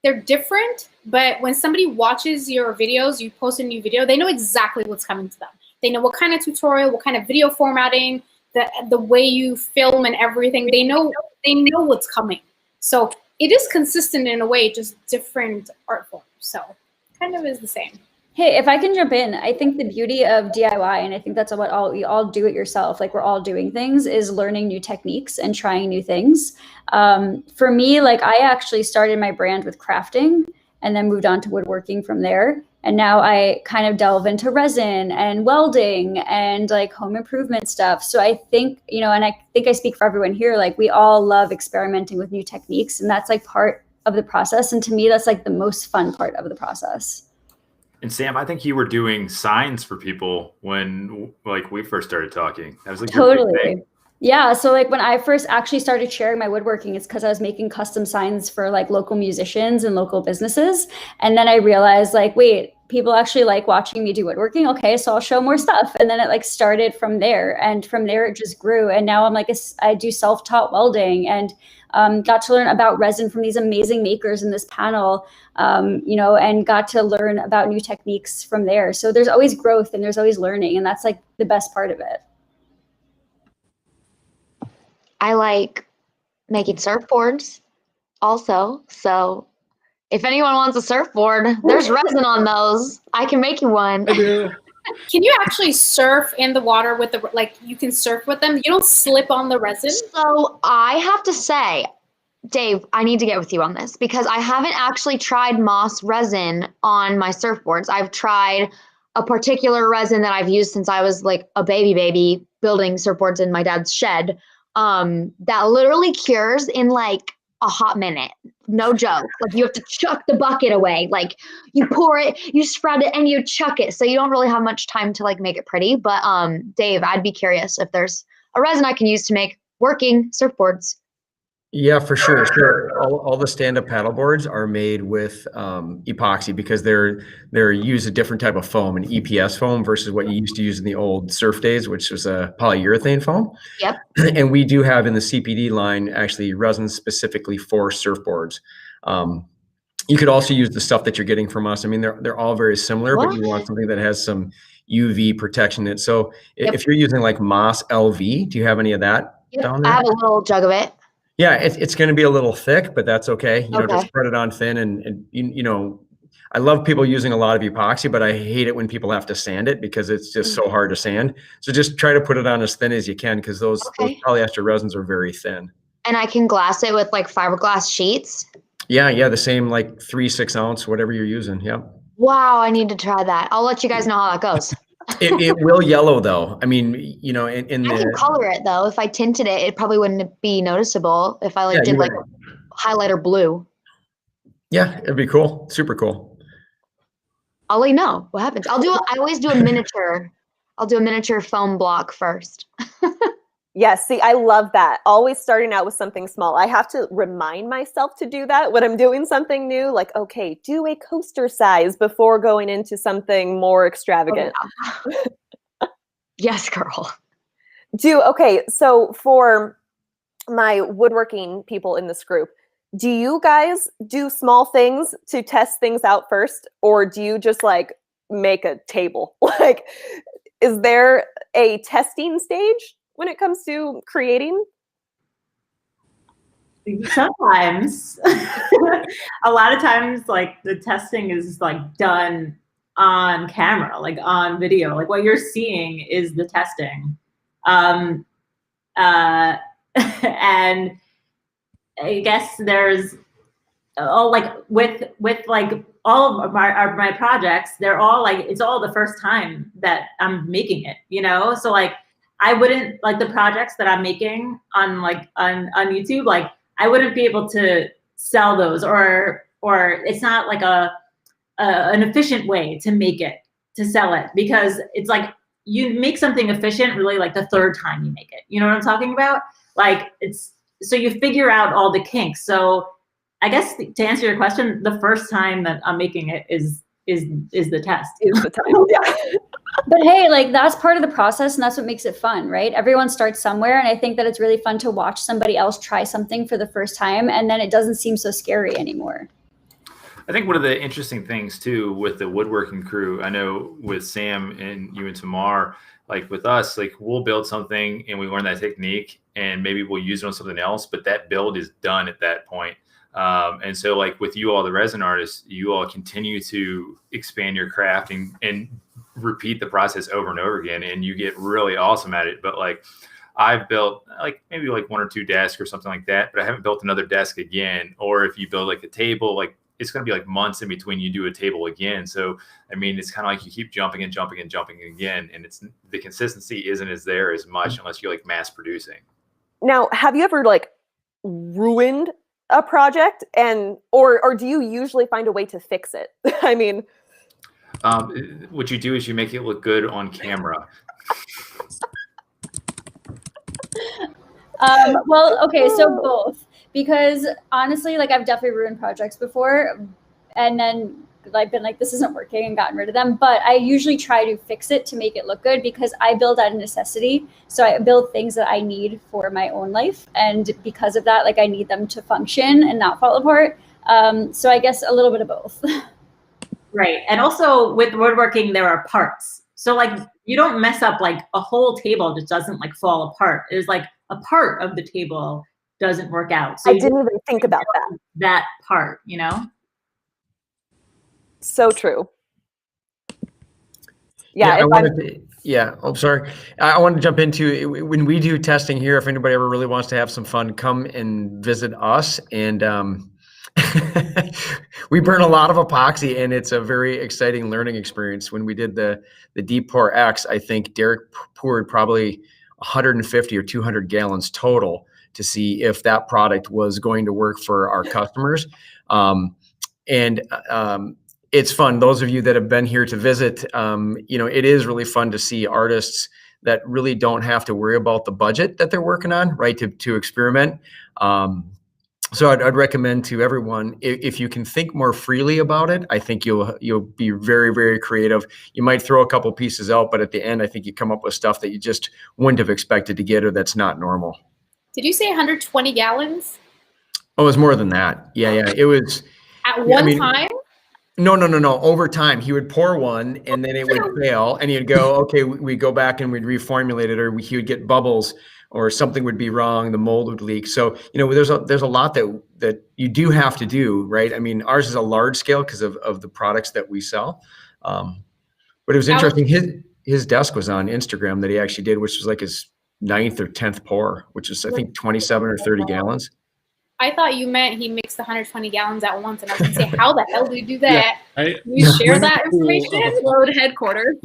They're different, but when somebody watches your videos, you post a new video, they know exactly what's coming to them. They know what kind of tutorial, what kind of video formatting, the way you film and everything. They know what's coming. So it is consistent in a way, just different art forms. So kind of is the same. Hey, if I can jump in, I think the beauty of DIY, and I think that's what we all do it yourself, like we're all doing things, is learning new techniques and trying new things. For me, like I actually started my brand with crafting and then moved on to woodworking from there. And now I kind of delve into resin and welding and like home improvement stuff. So I think, you know, and I think I speak for everyone here, like we all love experimenting with new techniques, and that's like part of the process. And to me, that's like the most fun part of the process. And Sam, I think you were doing signs for people when like we first started talking. That was like totally. Yeah. So like when I first actually started sharing my woodworking, it's because I was making custom signs for like local musicians and local businesses. And then I realized like, wait, people actually like watching me do woodworking. Okay, so I'll show more stuff. And then it like started from there. And from there it just grew. And now I'm like, I do self-taught welding and got to learn about resin from these amazing makers in this panel, you know, and got to learn about new techniques from there. So there's always growth and there's always learning. And that's like the best part of it. I like making surfboards also. So if anyone wants a surfboard, there's resin on those. I can make you one. I do. Can you actually surf in the water with you can surf with them? You don't slip on the resin? So I have to say, Dave, I need to get with you on this because I haven't actually tried moss resin on my surfboards. I've tried a particular resin that I've used since I was like a baby building surfboards in my dad's shed. That literally cures in like a hot minute. No joke. Like you have to chuck the bucket away. Like you pour it, you spread it, and you chuck it. So you don't really have much time to like make it pretty. But Dave, I'd be curious if there's a resin I can use to make working surfboards. Yeah, for sure. Sure. All the stand-up paddle boards are made with epoxy because they're use a different type of foam, an EPS foam versus what you used to use in the old surf days, which was a polyurethane foam. Yep. And we do have in the CPD line actually resin specifically for surfboards. You could also use the stuff that you're getting from us. I mean, they're all very similar, but you want something that has some UV protection in it. So if you're using like Moss LV, do you have any of that down there? I have a little jug of it. Yeah, it's going to be a little thick, but that's okay. You know, just spread it on thin, and you know, I love people using a lot of epoxy, but I hate it when people have to sand it because it's just so hard to sand. So just try to put it on as thin as you can, because those polyester resins are very thin. And I can glass it with like fiberglass sheets. Yeah, the same like 3-6 ounce, whatever you're using. Yep. Wow, I need to try that. I'll let you guys know how that goes. It will yellow though. I mean, you know, I can color it though. If I tinted it, it probably wouldn't be noticeable if I did like highlighter blue. Yeah, it'd be cool. Super cool. I'll let you know what happens. I always do a miniature. I'll do a miniature foam block first. Yes, see, I love that. Always starting out with something small. I have to remind myself to do that when I'm doing something new. Like, okay, do a coaster size before going into something more extravagant. Oh, yeah. Yes, girl. Okay, so for my woodworking people in this group, do you guys do small things to test things out first? Or do you just like make a table? Like, is there a testing stage when it comes to creating? Sometimes. A lot of times, like, the testing is like done on camera, like on video. Like, what you're seeing is the testing. And I guess there's like with like all of my projects, they're all like, it's all the first time that I'm making it, you know? So like, I wouldn't, like, the projects that I'm making on YouTube, like, I wouldn't be able to sell those, or it's not like an efficient way to make it, to sell it, because it's like, you make something efficient really like the third time you make it. You know what I'm talking about? Like, so you figure out all the kinks. So I guess to answer your question, the first time that I'm making it is the test. Is the time, yeah. But hey, like, that's part of the process, and that's what makes it fun, right? Everyone starts somewhere, and I think that it's really fun to watch somebody else try something for the first time, and then it doesn't seem so scary anymore. I think one of the interesting things too with the woodworking crew, I know with Sam and you and Tamar, like with us, like, we'll build something and we learn that technique, and maybe we'll use it on something else, but that build is done at that point. And so like with you all, the resin artists, you all continue to expand your craft and repeat the process over and over again, and you get really awesome at it. But like, I've built like maybe like 1 or 2 desks or something like that, but I haven't built another desk again. Or if you build like a table, like, it's going to be like months in between you do a table again. So, I mean, it's kind of like you keep jumping and jumping and jumping again, and it's, the consistency isn't as there as much unless you're like mass producing. Now, have you ever like ruined a project, and or do you usually find a way to fix it? I mean, what you do is you make it look good on camera. Well, okay, so both. Because honestly, like, I've definitely ruined projects before, and then I've been like, this isn't working, and gotten rid of them. But I usually try to fix it to make it look good, because I build out of necessity. So I build things that I need for my own life. And because of that, like, I need them to function and not fall apart. So I guess a little bit of both. Right. And also with woodworking, there are parts. So like, you don't mess up like a whole table just doesn't like fall apart. It's like a part of the table doesn't work out. So I didn't even think about that part, you know? So true. Yeah. I'm sorry. I wanted to jump into, when we do testing here, if anybody ever really wants to have some fun, come and visit us. And we burn a lot of epoxy, and it's a very exciting learning experience. When we did the Deep Pour X, I think Derek poured probably 150 or 200 gallons total to see if that product was going to work for our customers. It's fun. Those of you that have been here to visit, it is really fun to see artists that really don't have to worry about the budget that they're working on, right, to experiment. So I'd recommend to everyone, if you can think more freely about it, I think you'll be very, very creative. You might throw a couple pieces out, but at the end, I think you come up with stuff that you just wouldn't have expected to get, or that's not normal. Did you say 120 gallons? Oh, it was more than that. Yeah. It was. At one time? No. Over time, he would pour one, and then it would fail, and he'd go, okay, we go back and we'd reformulate it, or he would get bubbles, or something would be wrong, the mold would leak. So, there's a lot that you do have to do, right? I mean, ours is a large scale because of the products that we sell. But it was interesting. His desk was on Instagram that he actually did, which was like his 9th or 10th pour, which is I think 27 or 30 gallons. I thought you meant he mixed 120 gallons at once, and I was going to say, how the hell do you do that? Yeah, Can you share that information? Load headquarters.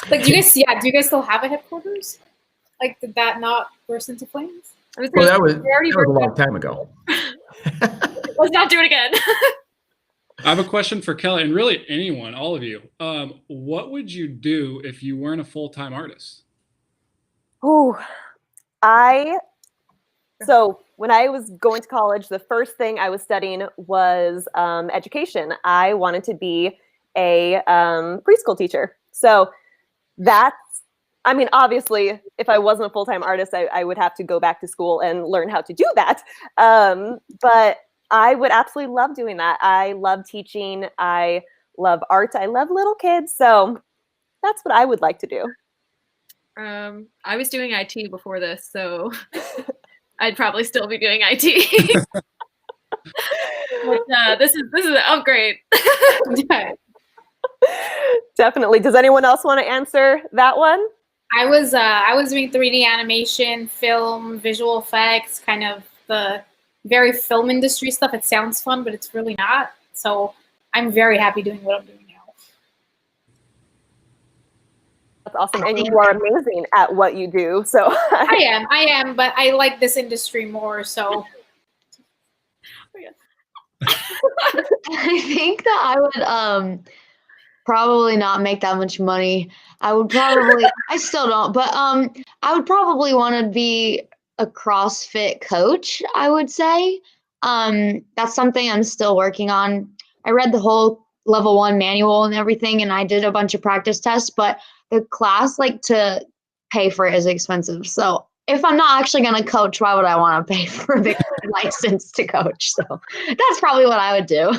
Like, do you guys still have a headquarters? Like, did that not burst into flames? Well, that was a long time ago. Let's not do it again. I have a question for Kelly, and really anyone, all of you. What would you do if you weren't a full-time artist? So when I was going to college, the first thing I was studying was education. I wanted to be a preschool teacher. So obviously, if I wasn't a full-time artist, I would have to go back to school and learn how to do that. But I would absolutely love doing that. I love teaching. I love art. I love little kids. So that's what I would like to do. I was doing IT before this, so I'd probably still be doing IT. But, this is an upgrade. Definitely. Does anyone else want to answer that one? I was doing 3D animation, film, visual effects, kind of the very film industry stuff. It sounds fun, but it's really not. So I'm very happy doing what I'm doing now. That's awesome. And you are amazing at what you do. So I am, but I like this industry more. So I think that I would probably not make that much money. I would probably, I still don't, but I would probably want to be a CrossFit coach, I would say. That's something I'm still working on. I read the whole level 1 manual and everything, and I did a bunch of practice tests, but the class, to pay for it is expensive. So if I'm not actually going to coach, why would I want to pay for the license to coach? So that's probably what I would do.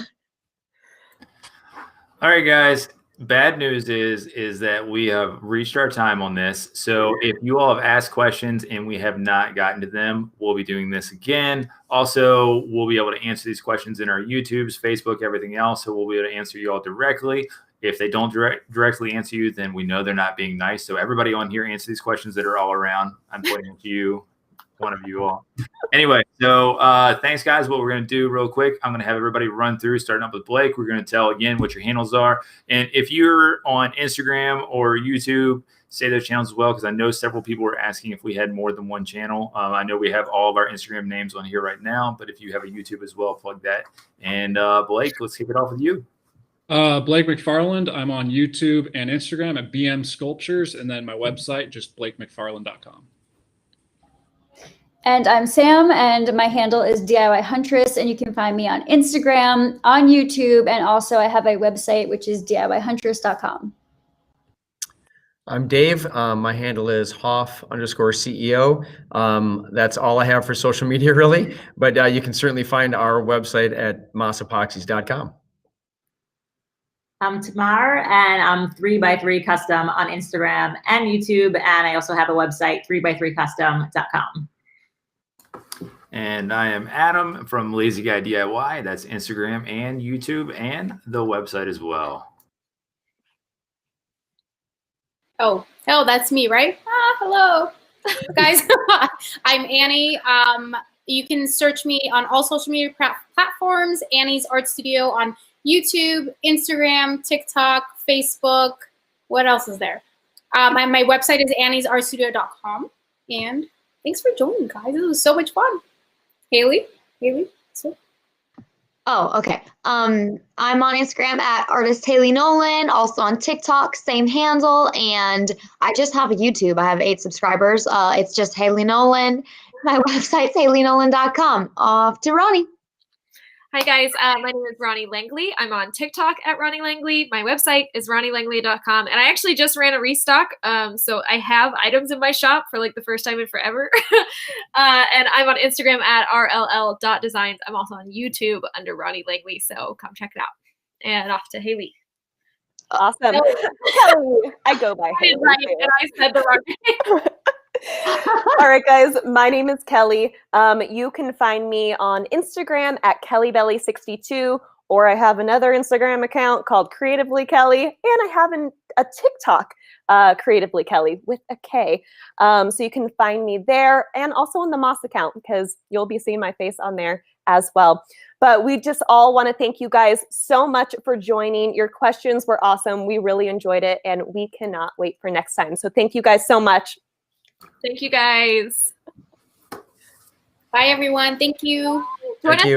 All right, guys. Bad news is that we have reached our time on this. So if you all have asked questions and we have not gotten to them, we'll be doing this again. Also, we'll be able to answer these questions in our YouTubes, Facebook, everything else. So we'll be able to answer you all directly. If they don't directly answer you, then we know they're not being nice. So everybody on here answer these questions that are all around. I'm pointing to you, one of you all. Anyway, so thanks, guys. What we're going to do real quick, I'm going to have everybody run through, starting up with Blake. We're going to tell, again, what your handles are. And if you're on Instagram or YouTube, say those channels as well, because I know several people were asking if we had more than one channel. I know we have all of our Instagram names on here right now, but if you have a YouTube as well, plug that. And Blake, let's kick it off with you. Blake McFarland. I'm on YouTube and Instagram at BM Sculptures, and then my website, just blakemcfarland.com. And I'm Sam, and my handle is DIY Huntress, and you can find me on Instagram, on YouTube, and also I have a website, which is DIYHuntress.com. I'm Dave. My handle is Hoff_CEO. That's all I have for social media, really, but you can certainly find our website at MossEpoxies.com. I'm Tamar, and I'm 3x3 Custom on Instagram and YouTube, and I also have a website, 3x3custom.com. And I am Adam from Lazy Guy DIY. That's Instagram and YouTube and the website as well. Oh, that's me, right? Hello, guys. I'm Annie. You can search me on all social media platforms. Annie's Art Studio on YouTube, Instagram, TikTok, Facebook. What else is there? My website is anniesartstudio.com. And thanks for joining, guys. It was so much fun. Haley. Oh, okay. I'm on Instagram at artist Haley Nolan, also on TikTok, same handle, and I just have a YouTube. I have 8 subscribers. It's just Haley Nolan. My website's haleynolan.com. Off to Ronnie. Hi guys, my name is Ronnie Langley. I'm on TikTok at Ronnie Langley. My website is ronnielangley.com, and I actually just ran a restock. So I have items in my shop for like the first time in forever. And I'm on Instagram at rll.designs. I'm also on YouTube under Ronnie Langley, so come check it out. And off to Haley. Awesome. Kelly, I go by Haley. Right, and I said the wrong name. All right, guys, my name is Kelly. You can find me on Instagram at kellybelly62, or I have another Instagram account called Creatively Kelly, and I have a TikTok, Creatively Kelly with a K. So you can find me there and also on the Moss account because you'll be seeing my face on there as well. But we just all want to thank you guys so much for joining. Your questions were awesome. We really enjoyed it, and we cannot wait for next time. So thank you guys so much. Thank you guys. Bye, everyone. Thank you. Thank you.